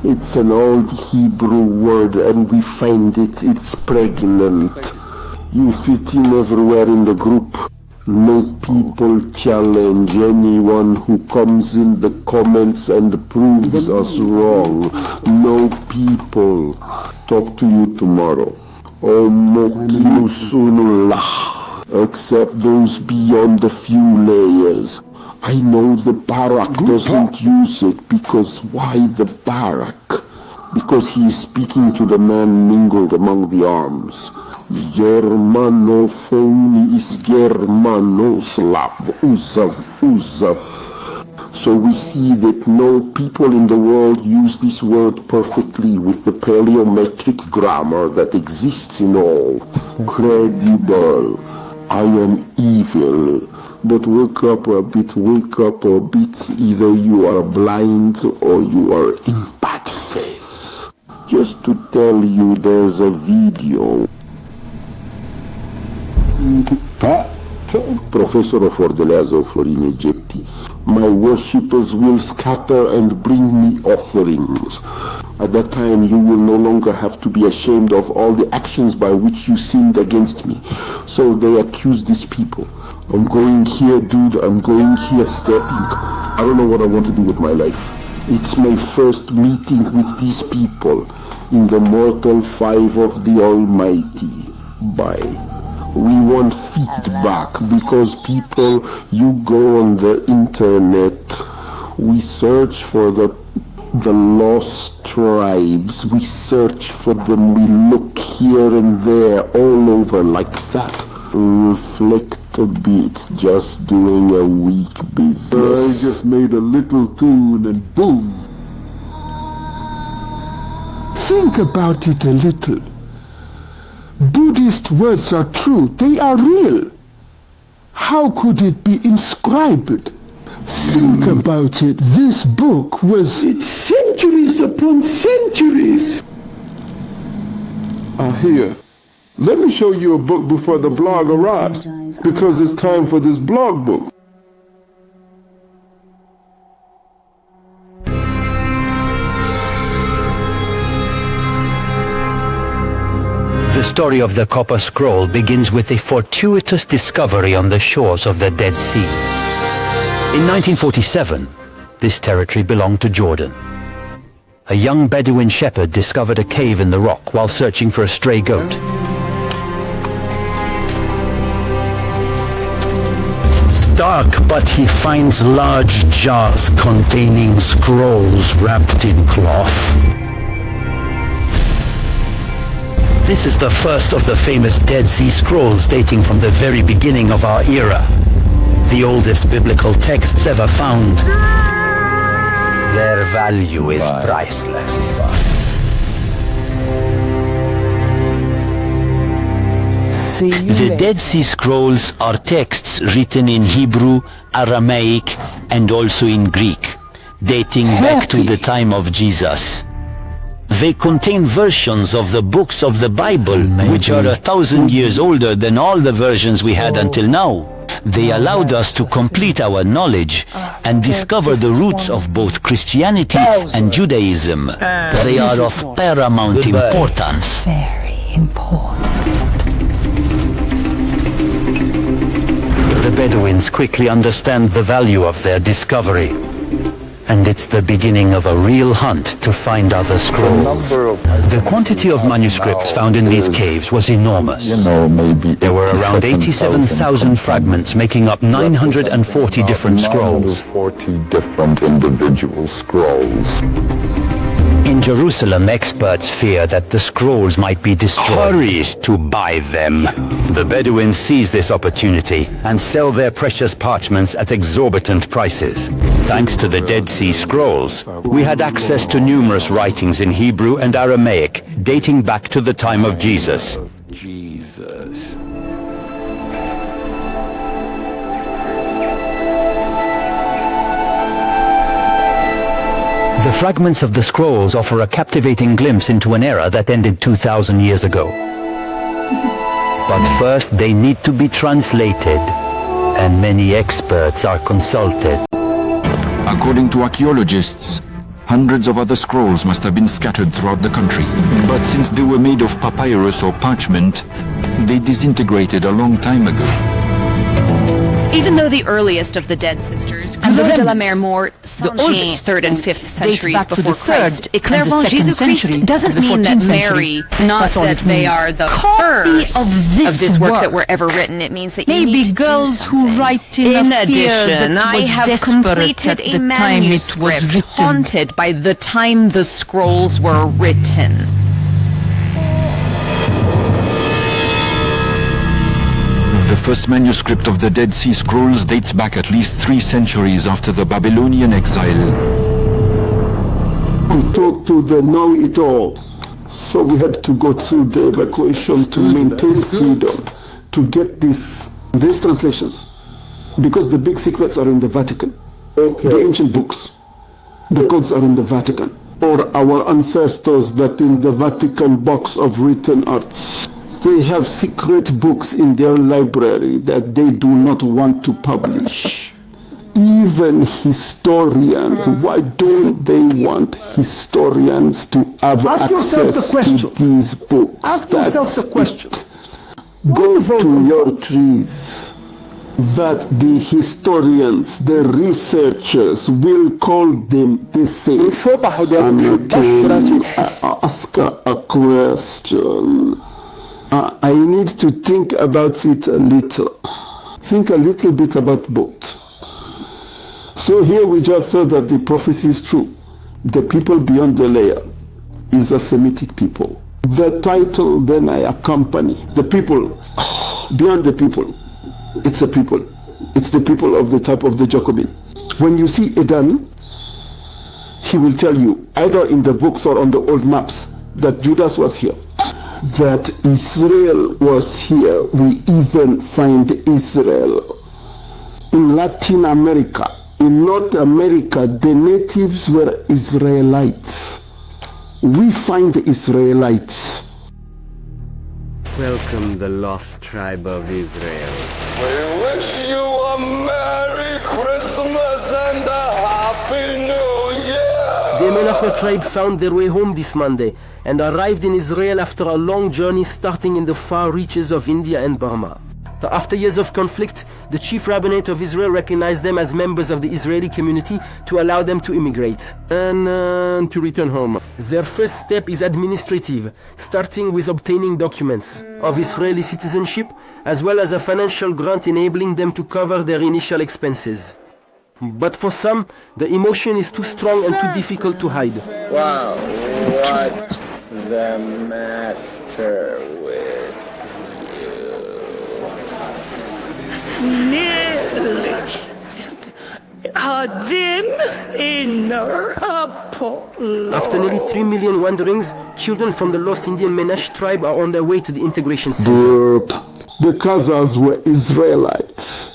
It's an old Hebrew word, and we find it. It's pregnant. You fit in everywhere in the group. No people challenge anyone who comes in the comments and proves us wrong. No people. Talk to you tomorrow. Except those beyond the few layers. I know the Barak doesn't use it because why the Barak? Because he is speaking to the man mingled among the arms. Germanophone is Germanoslav, Uzav. So we see that no people in the world use this word perfectly with the paleometric grammar that exists in all. Credible. I am evil. But wake up a bit. Either you are blind or you are in bad faith. Just to tell you, there's a video. Professor of Ordeleazzo Florin Egypti. My worshippers will scatter and bring me offerings. At that time you will no longer have to be ashamed of all the actions by which you sinned against me. So they accuse these people. I'm going here, dude, I'm going here, stepping. I don't know what I want to do with my life. It's my first meeting with these people in the mortal five of the Almighty. Bye. We want feedback because people, you go on the internet, we search for the lost tribes, we search for them, we look here and there, all over like that. Reflect a bit, just doing a weak business. I just made a little tune and boom. Think about it a little. Buddhist words are true, they are real. How could it be inscribed? Think about it, this book was... It's centuries upon centuries. Here, let me show you a book before the blog arrives, because it's time for this blog book. The story of the Copper Scroll begins with a fortuitous discovery on the shores of the Dead Sea. In 1947, this territory belonged to Jordan. A young Bedouin shepherd discovered a cave in the rock while searching for a stray goat. It's dark, but he finds large jars containing scrolls wrapped in cloth. This is the first of the famous Dead Sea Scrolls dating from the very beginning of our era. The oldest biblical texts ever found. Their value is priceless. The Dead Sea Scrolls are texts written in Hebrew, Aramaic, and also in Greek, dating back to the time of Jesus. They contain versions of the books of the Bible, which are 1,000 years older than all the versions we had until now. They allowed us to complete our knowledge and discover the roots of both Christianity and Judaism. They are of paramount importance. Very important. The Bedouins quickly understand the value of their discovery. And it's the beginning of a real hunt to find other scrolls. The quantity of manuscripts found in these caves was enormous. There were around 87,000 fragments, making up 940 different scrolls. 940 different individual scrolls. In Jerusalem, experts fear that the scrolls might be destroyed. Hurry to buy them. The Bedouins seize this opportunity and sell their precious parchments at exorbitant prices. Thanks to the Dead Sea Scrolls, we had access to numerous writings in Hebrew and Aramaic dating back to the time of Jesus. The fragments of the scrolls offer a captivating glimpse into an era that ended 2,000 years ago. But first they need to be translated, and many experts are consulted. According to archaeologists, hundreds of other scrolls must have been scattered throughout the country. But since they were made of papyrus or parchment, they disintegrated a long time ago. Even though the earliest of the Dead Sisters, Claude de la Mer Mort, the 3rd and 5th centuries before Christ, Clairvaux Jésus-Christ doesn't mean that Mary, not that they are the first of this work that were ever written. It means that you need to girls do something. who write in addition, I have completed a manuscript haunted by the time the scrolls were written. The first manuscript of the Dead Sea Scrolls dates back at least 3 centuries after the Babylonian exile. We talk to the know-it-all, so we had to go through the evacuation to maintain freedom, to get these translations, because the big secrets are in the Vatican. The ancient books, the codes are in the Vatican, or our ancestors that in the Vatican box of written arts. They have secret books in their library that they do not want to publish. Even historians, why don't they want historians to have access to these books? Ask yourself the question. Go to your trees. That the historians, the researchers will call them the same. And can ask a question. I need to think about it a little. Think a little bit about both. So here we just saw that the prophecy is true. The people beyond the layer is a Semitic people. The title then I accompany. The people, beyond the people, it's a people. It's the people of the type of the Jacobin. When you see Edan, he will tell you, either in the books or on the old maps, that Judas was here. That Israel was here. We even find Israel in Latin America. In North America, the natives were Israelites. We find the Israelites. Welcome the lost tribe of Israel. We wish you a Merry Christmas and a Happy New Year! The Menachot tribe found their way home this Monday and arrived in Israel after a long journey starting in the far reaches of India and Burma. After years of conflict, the chief rabbinate of Israel recognized them as members of the Israeli community to allow them to immigrate and to return home. Their first step is administrative, starting with obtaining documents of Israeli citizenship as well as a financial grant enabling them to cover their initial expenses. But for some, the emotion is too strong and too difficult to hide. Wow, what's the matter with Nearly a dim inner Apollo. After nearly 3 million wanderings, children from the lost Indian Menash tribe are on their way to the integration center. The Khazars were Israelites.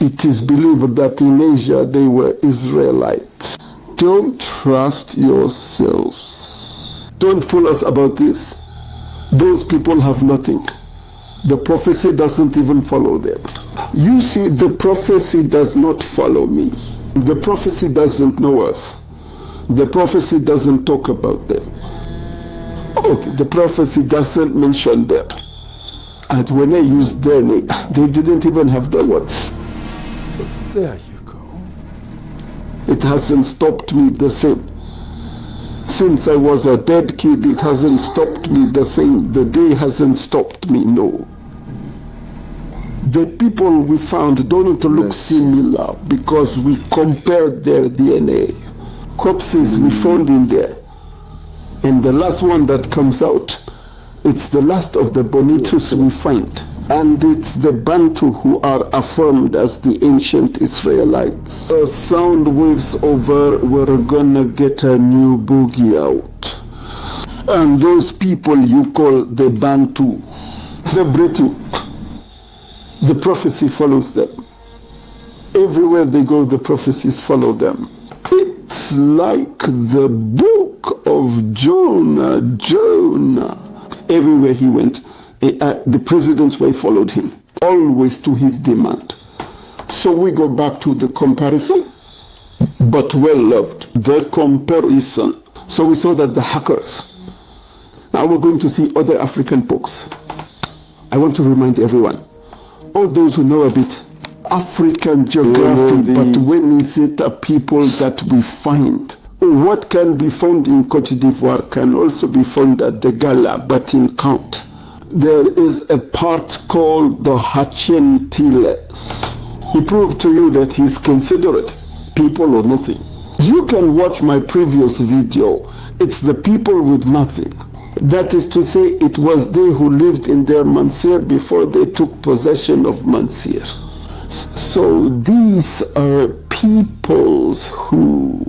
It is believed that in Asia they were Israelites. Don't trust yourselves. Don't fool us about this. Those people have nothing. The prophecy doesn't even follow them. You see, the prophecy does not follow me. The prophecy doesn't know us. The prophecy doesn't talk about them. Okay, the prophecy doesn't mention them. And when I used them, they didn't even have the words. There you go. It hasn't stopped me the same. Since I was a dead kid, it hasn't stopped me the same. The day hasn't stopped me, no. The people we found don't look similar because we compared their DNA. Corpses we found in there And the last one that comes out, it's the last of the Bonitus we find. And it's the Bantu who are affirmed as the ancient Israelites. The sound waves over, we're gonna get a new boogie out. And those people you call the Bantu, the Britu, the prophecy follows them. Everywhere they go, the prophecies follow them. It's like the book of Jonah. Everywhere he went, the president's wife followed him, always to his demand. So we go back to the comparison, but well loved. The comparison. So we saw that the hackers. Now we're going to see other African books. I want to remind everyone, all those who know a bit, African geography, but when is it a people that we find? What can be found in Cote d'Ivoire can also be found at the Gala, but in count. There is a part called the Hacentiles. He proved to you that he's considerate, people or nothing. You can watch my previous video. It's the people with nothing. That is to say, it was they who lived in their Mansir before they took possession of Mansir. So these are peoples who,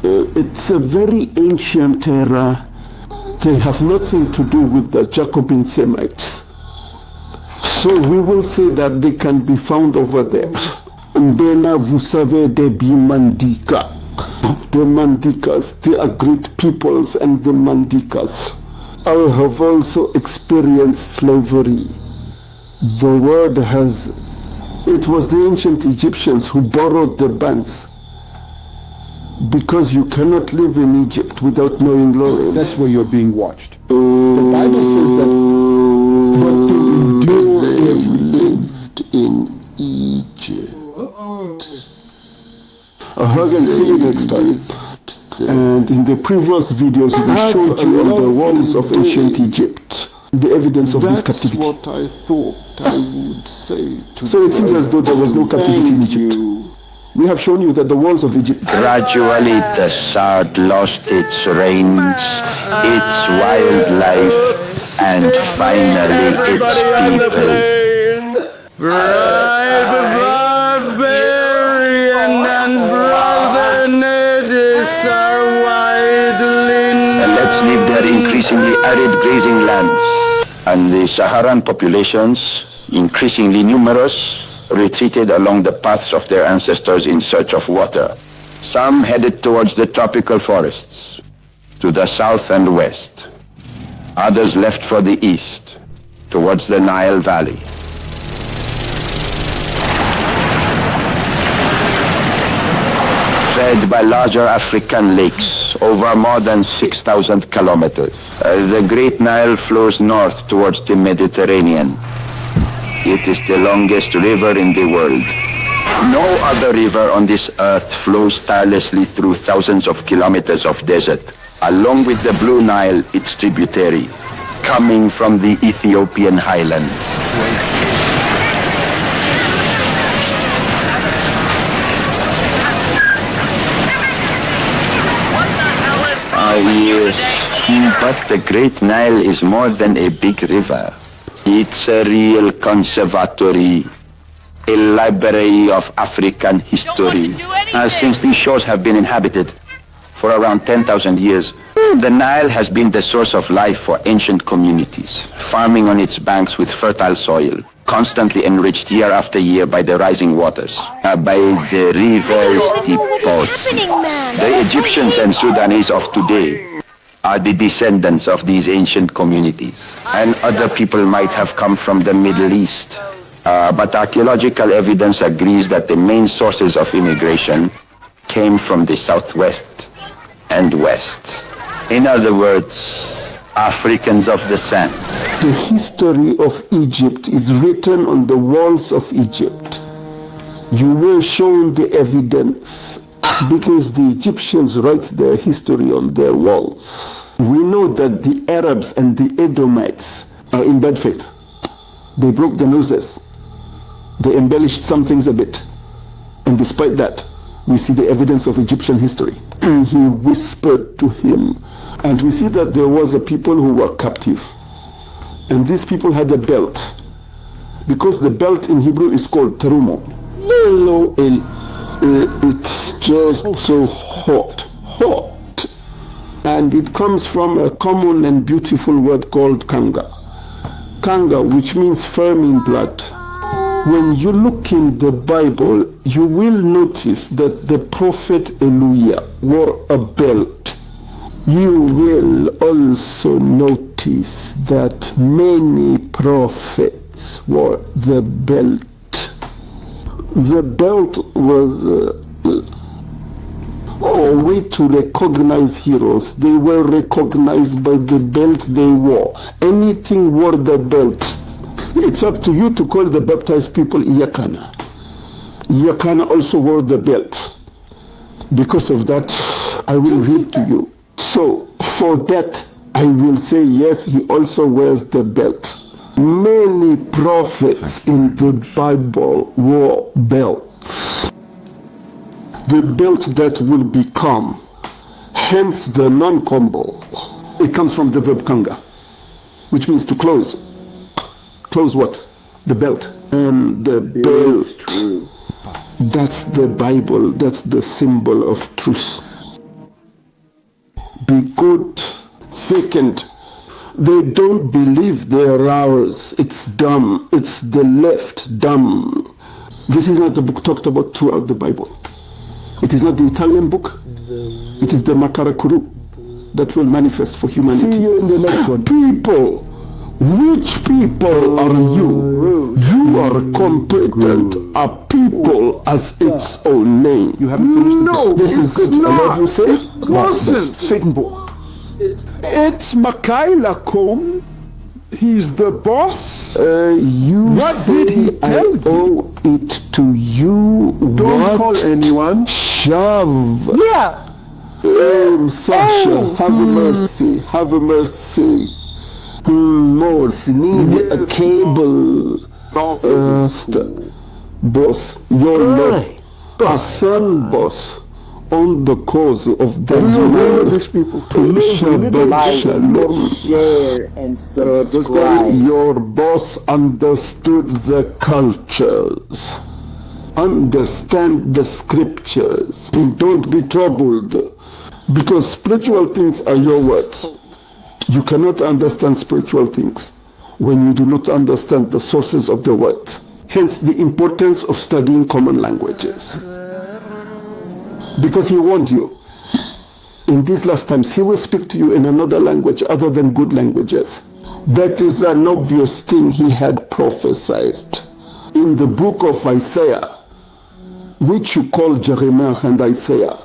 it's a very ancient era. They have nothing to do with the Jacobin Semites. So we will say that they can be found over there. Mbena, vous savez, des Bimandika. The Mandikas, they are great peoples, and the Mandikas have also experienced slavery. The word has, it was the ancient Egyptians who borrowed the bands, because you cannot live in Egypt without knowing laws. That's where you're being watched. The Bible says that they have lived in Egypt. Hagen, see you next time. And in the previous videos, we showed you on the walls of ancient Egypt the evidence of this captivity. That's what I thought I would say. So it seems as though there was no captivity in Egypt. We have shown you that the walls of Egypt... Gradually the South lost its reigns, its wildlife, and finally its people. Let's leave their increasingly arid grazing lands, and the Saharan populations, increasingly numerous, retreated along the paths of their ancestors in search of water. Some headed towards the tropical forests, to the south and west. Others left for the east, towards the Nile Valley. Fed by larger African lakes over more than 6,000 kilometers, the Great Nile flows north towards the Mediterranean. It is the longest river in the world. No other river on this earth flows tirelessly through thousands of kilometers of desert, along with the Blue Nile, its tributary, coming from the Ethiopian highlands. Yes, but the Great Nile is more than a big river. It's a real conservatory, a library of African history. Since these shores have been inhabited for around 10,000 years, the Nile has been the source of life for ancient communities, farming on its banks with fertile soil, constantly enriched year after year by the rising waters, by the river's deposits. The Egyptians and Sudanese of today are the descendants of these ancient communities. And other people might have come from the Middle East. But archaeological evidence agrees that the main sources of immigration came from the southwest and west. In other words, Africans of the sand. The history of Egypt is written on the walls of Egypt. You were shown the evidence because the Egyptians write their history on their walls. We know that the Arabs and the Edomites are in bad faith. They broke their noses. They embellished some things a bit. And despite that, we see the evidence of Egyptian history. He whispered to him. And we see that there was a people who were captive. And these people had a belt. Because the belt in Hebrew is called terumo. It's just so hot. And it comes from a common and beautiful word called kanga. Kanga, which means firm in blood. When you look in the Bible, you will notice that the prophet Elijah wore a belt. You will also notice that many prophets wore the belt. The belt was a way to recognize heroes. They were recognized by the belt they wore. Anything wore the belt. It's up to you to call the baptized people Iyakana. Iyakana also wore the belt. Because of that, I will read to you. So, for that, I will say yes, he also wears the belt. Many prophets in the Bible wore belts. The belt that will become, hence the non-combo. It comes from the verb kanga, which means to close. Close what? The belt. And the belt, that's the Bible, that's the symbol of truth. Be good. Second, they don't believe they're ours. It's dumb. It's the left, dumb. This is not the book talked about throughout the Bible. It is not the Italian book. It is the Makarakuru that will manifest for humanity. See you in the next one. People, which people are you? You are competent. A people as its own name. You haven't finished. No, this is good. Not. I love you say. It wasn't. Satan book. It's Michaela Combe. He's the boss. What did he tell you? Owe it to you. Don't call anyone. Shove. Yeah. Sasha, have mercy. Have mercy. Morse, need a cable. Boss, your left. A son, boss. On the cause of the people to Shalom. Share and subscribe. Your boss understood the cultures. Understand the scriptures. Don't be troubled. Because spiritual things are your words. You cannot understand spiritual things when you do not understand the sources of the words. Hence the importance of studying common languages. Because he warned you. In these last times, he will speak to you in another language other than good languages. That is an obvious thing he had prophesied. In the book of Isaiah, which you call Jeremiah and Isaiah,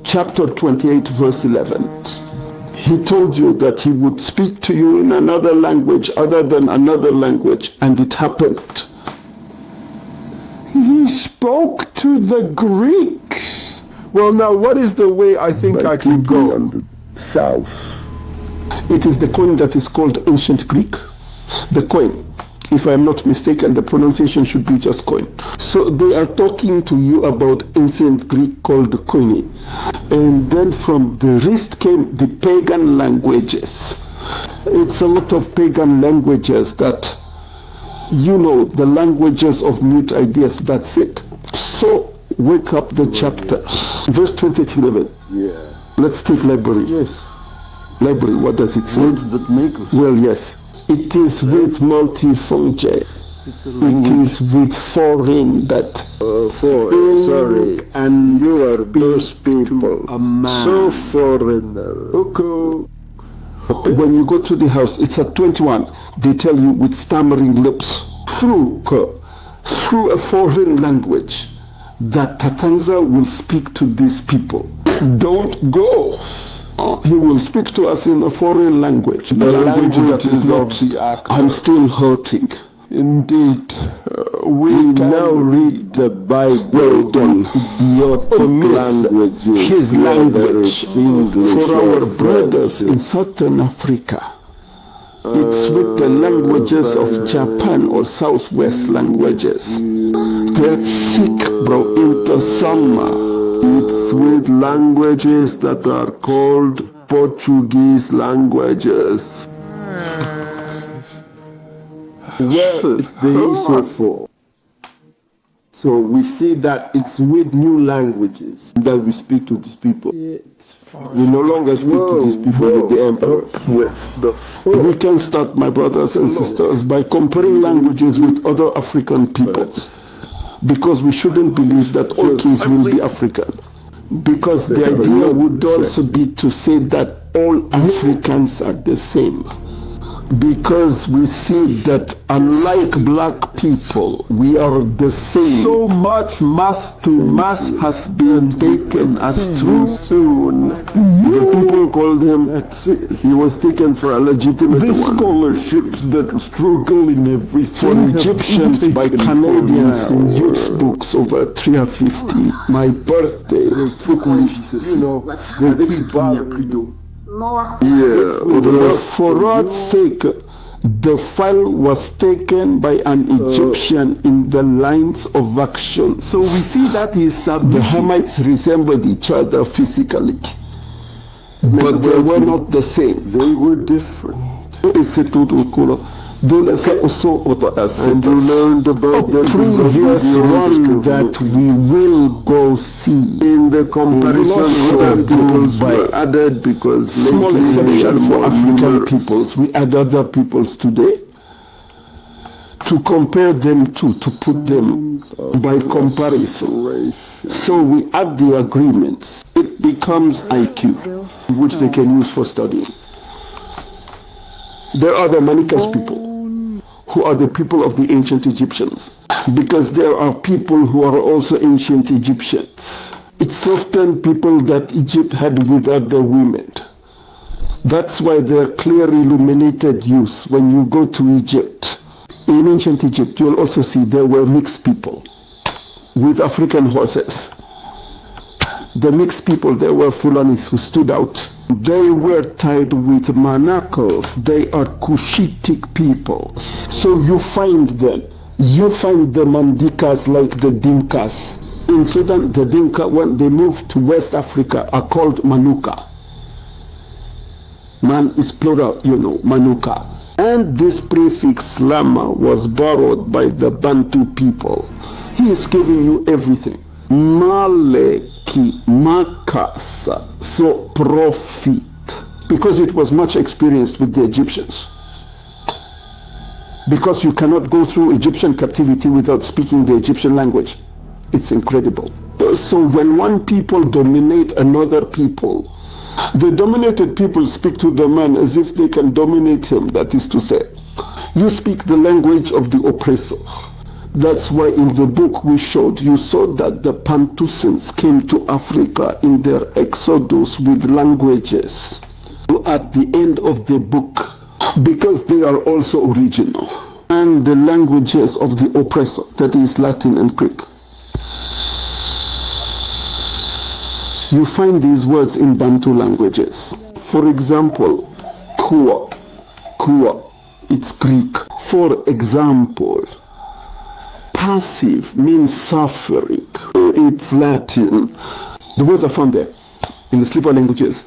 chapter 28, verse 11, he told you that he would speak to you in another language other than another language, and it happened. He spoke to the Greeks. Well, now, what is the way I think I can go? On the south. It is the coin that is called ancient Greek. The coin. If I am not mistaken, the pronunciation should be just coin. So they are talking to you about ancient Greek called koine. And then from the wrist came the pagan languages. It's a lot of pagan languages that, you know, the languages of mute ideas, that's it. So wake up the chapter. Verse 28:11. Yeah. Let's take library. Yes. Library, what does it say? Words that make us. Well, yes. It is with multifunction. It is with foreign that sorry. And you are those people. A man. So foreigner. Okay. When you go to the house, it's at 21. They tell you with stammering lips through a foreign language that Tatanza will speak to these people. Don't go. He will speak to us in a foreign language. The language that is not. I'm still hurting. Indeed. We now read the Bible. Well done. Languages. His language. English for our brothers in Southern Africa. It's with the languages of Japan or Southwest languages. They're sick, bro, in the summer. It's with languages that are called Portuguese languages. Well, it's the Isofo. So we see that it's with new languages that we speak to these people. We no longer speak to these people with the emperor. We can start, my brothers and sisters, by comparing languages with other African peoples. Because we shouldn't believe that all kings will be African. Because the idea would also be to say that all Africans are the same. Because we see that unlike black people, we are the same. So much mass to mass has been taken as true soon. The people called him, he was taken for a legitimate one. The scholarships that struggle in everything. For Egyptians by Canadians in youth books over 350. My birthday, you know, they keep for God's sake, the file was taken by an Egyptian in the lines of action. So we see that the Hamites resembled each other physically, but they were not the same. They were different. And you learned about the previous one that we will go see in the comparison that were added, because small exception for African peoples, we add other peoples today to compare them to put them by comparison. So we add the agreements. It becomes IQ, which they can use for studying. There are the Manichaeist people, who are the people of the ancient Egyptians, because there are people who are also ancient Egyptians. It's often people that Egypt had with other women. That's why they're clearly illuminated use. When you go to Egypt, in ancient Egypt, you'll also see there were mixed people with African horses. The mixed people, there were Fulanis who stood out. They were tied with manacles. They are Cushitic peoples. So you find them. You find the Mandikas like the Dinkas. In Sudan, the Dinka, when they moved to West Africa, are called Manuka. Man is plural, you know, Manuka. And this prefix Lama was borrowed by the Bantu people. He is giving you everything. Maleki Makasa, so profit, because it was much experienced with the Egyptians. Because you cannot go through Egyptian captivity without speaking the Egyptian language. It's incredible. So when one people dominate another people, the dominated people speak to the man as if they can dominate him. That is to say, you speak the language of the oppressor. That's why in the book we showed, you saw that the Pantusans came to Africa in their exodus with languages at the end of the book, because they are also original. And the languages of the oppressor, that is Latin and Greek. You find these words in Bantu languages. For example, Kua, it's Greek. For example, passive means suffering. It's Latin. The words are found there in the sleeper languages.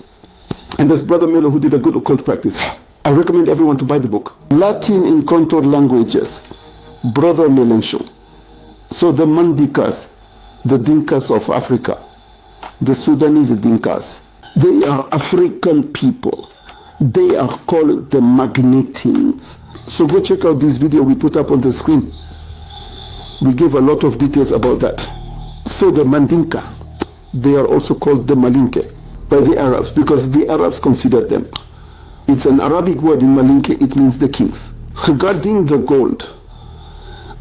And there's Brother Miller who did a good occult practice. I recommend everyone to buy the book. Latin in contour languages. Brother Melenchon. So the Mandikas, the Dinkas of Africa, the Sudanese Dinkas, they are African people. They are called the Magnetines. So go check out this video we put up on the screen. We gave a lot of details about that. So the Mandinka, they are also called the Malinke by the Arabs, because the Arabs consider them. It's an Arabic word in Malinke, it means the kings. Regarding the gold,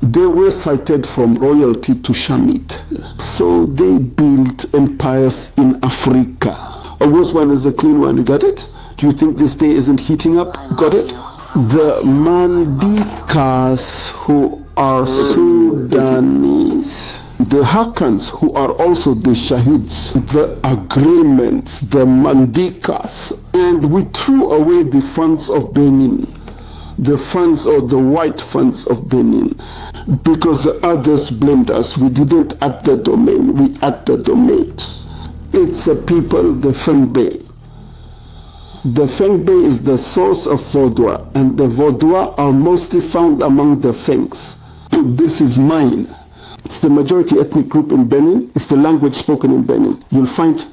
they were cited from royalty to Shamit. So they built empires in Africa. A worse one is a clean one, you got it? Do you think this day isn't heating up? Got it? The Mandikas, who are Sudanese, the Hakans, who are also the Shahids, the agreements, the Mandikas, and we threw away the funds of Benin, the funds or the white funds of Benin, because the others blamed us. We didn't add the domain, we add the domain. It's a people, the Fengbe. The Fengbe is the source of Vodwa, and the Vodwa are mostly found among the Fengs. This is mine. It's the majority ethnic group in Benin. It's the language spoken in Benin. You'll find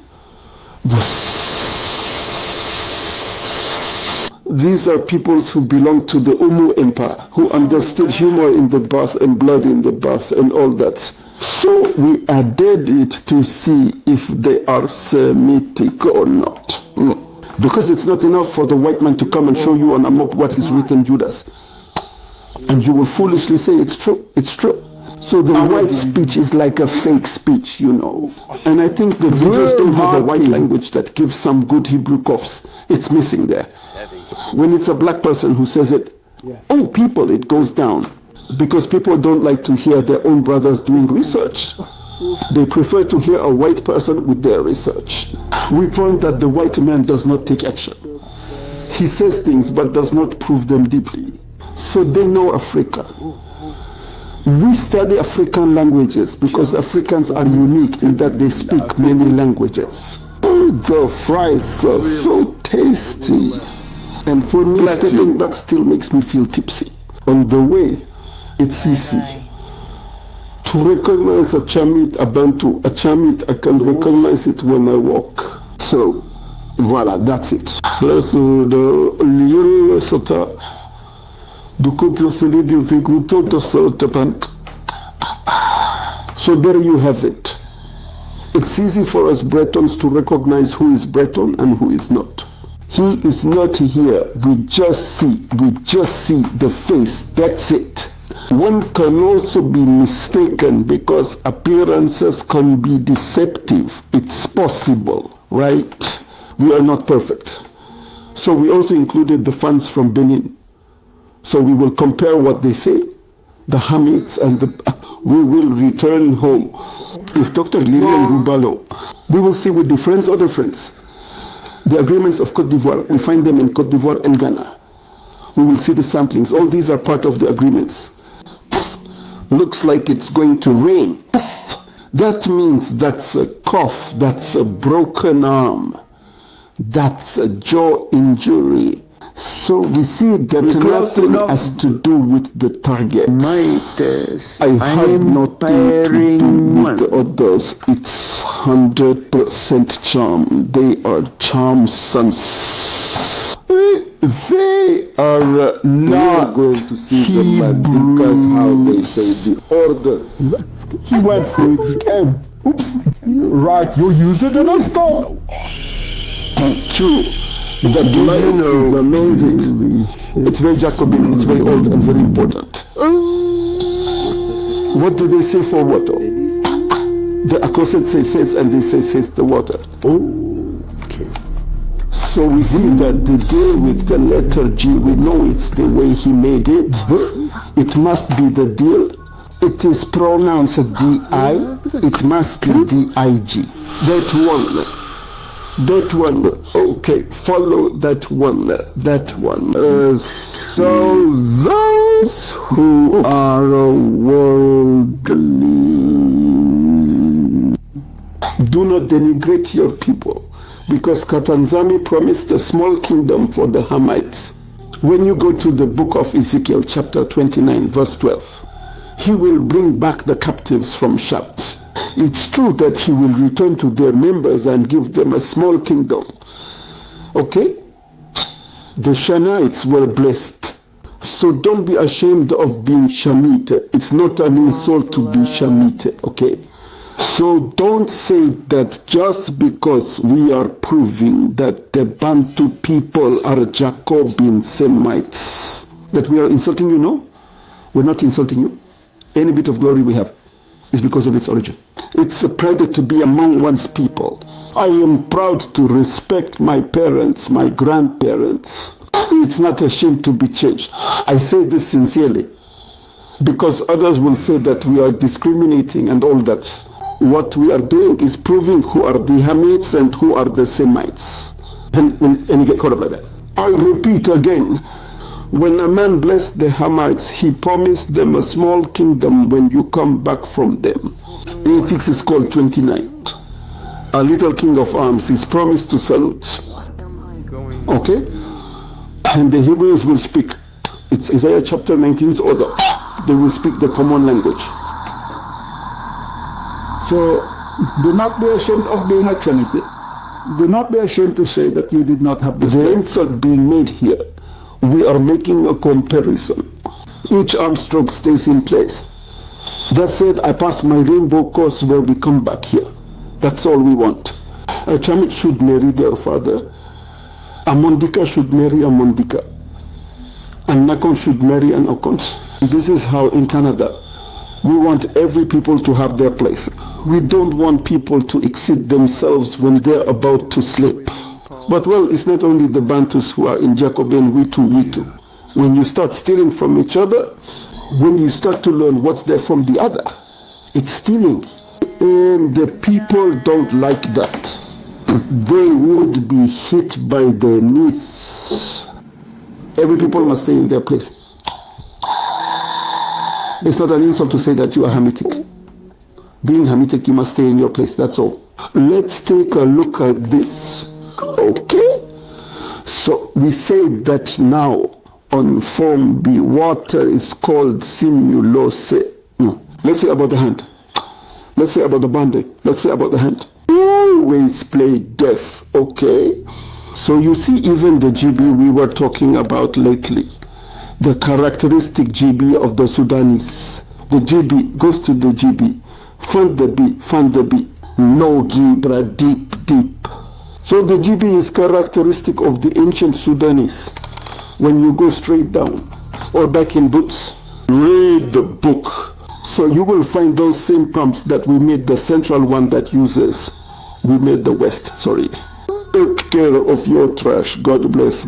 these are peoples who belong to the Umu Empire, who understood humor in the bath and blood in the bath and all that. So we added it to see if they are Semitic or not. Because it's not enough for the white man to come and show you on a map what is written Judas. And you will foolishly say it's true. It's true. So the white speech is like a fake speech, you know. And I think the Jews don't have a white language that gives some good Hebrew coughs. It's missing there. When it's a black person who says it, oh, people, it goes down. Because people don't like to hear their own brothers doing research. They prefer to hear a white person with their research. We point that the white man does not take action. He says things but does not prove them deeply. So they know Africa. We study African languages because Africans are unique in that they speak many languages. The fries are so tasty. And for me, stepping back still makes me feel tipsy. On the way, it's easy to recognize a Chamit, a Bantu, a Chamit. I can recognize it when I walk. So, voila, that's it. So there you have it. It's easy for us Bretons to recognize who is Breton and who is not. He is not here. We just see the face. That's it. One can also be mistaken because appearances can be deceptive. It's possible, right? We are not perfect. So we also included the fans from Benin. So we will compare what they say, the Hamids, and we will return home. If Dr. Lilian Rubalo, we will see with the friends, other friends, the agreements of Côte d'Ivoire. We find them in Côte d'Ivoire and Ghana. We will see the samplings. All these are part of the agreements. Looks like it's going to rain. That means that's a cough, that's a broken arm, that's a jaw injury. So we see that nothing has to do with the target. I have nothing to do with the others. It's 100% charm. They are charm sons. They are not going to see the man because how they say the order. He went for it again. Oops. Right, you use it and I stop. True. The lion is amazing. It's very Jacobin, it's very old and very important. What do they say for water? The accursed says and they say says the water. Okay. So we see that the deal with the letter G, we know it's the way he made it. It must be the deal. It is pronounced D-I. It must be D-I-G. That one, okay, follow that one. So those who are worldly, do not denigrate your people, because Katanzami promised a small kingdom for the Hamites. When you go to the book of Ezekiel, chapter 29, verse 12, he will bring back the captives from Shapt. It's true that he will return to their members and give them a small kingdom. Okay? The Shanites were blessed. So don't be ashamed of being Shamite. It's not an insult to be Shamite, okay? So don't say that just because we are proving that the Bantu people are Jacobin Semites, that we are insulting you. No, we're not insulting you. Any bit of glory we have is because of its origin. It's a pride to be among one's people. I am proud to respect my parents, my grandparents. It's not a shame to be changed. I say this sincerely because others will say that we are discriminating and all that. What we are doing is proving who are the Hamites and who are the Semites. And you get caught up like that. I repeat again. When a man blessed the Hamites, he promised them a small kingdom when you come back from them. Ethics is called 29. a little king of arms is promised to salute. Okay? And the Hebrews will speak. It's Isaiah chapter 19's order. They will speak the common language. So, do not be ashamed of being a Trinity. Do not be ashamed to say that you did not have the insult being made here. We are making a comparison. Each arm stroke stays in place. That said, I pass my rainbow course where we come back here. That's all we want. A Chamit should marry their father. A Mondika should marry a Mondika. An Nakon should marry an Okons. This is how in Canada, we want every people to have their place. We don't want people to exceed themselves when they're about to sleep. But well, it's not only the Bantus who are in Jacobin, we too. When you start stealing from each other, when you start to learn what's there from the other, it's stealing. And the people don't like that. They would be hit by their knees. Every people must stay in their place. It's not an insult to say that you are Hamitic. Being Hamitic, you must stay in your place, that's all. Let's take a look at this. Okay? So we say that now on form B, water is called simulose. Let's say about the hand. Let's say about the bandi. Let's say about the hand. Always play deaf, okay? So you see even the GB we were talking about lately, the characteristic GB of the Sudanese. The GB goes to the GB. Fund the B. No Gibra, deep. So the GB is characteristic of the ancient Sudanese. When you go straight down, or back in boots, read the book. So you will find those same prompts that we made the central one that uses. We made the West, sorry. Take care of your trash. God bless.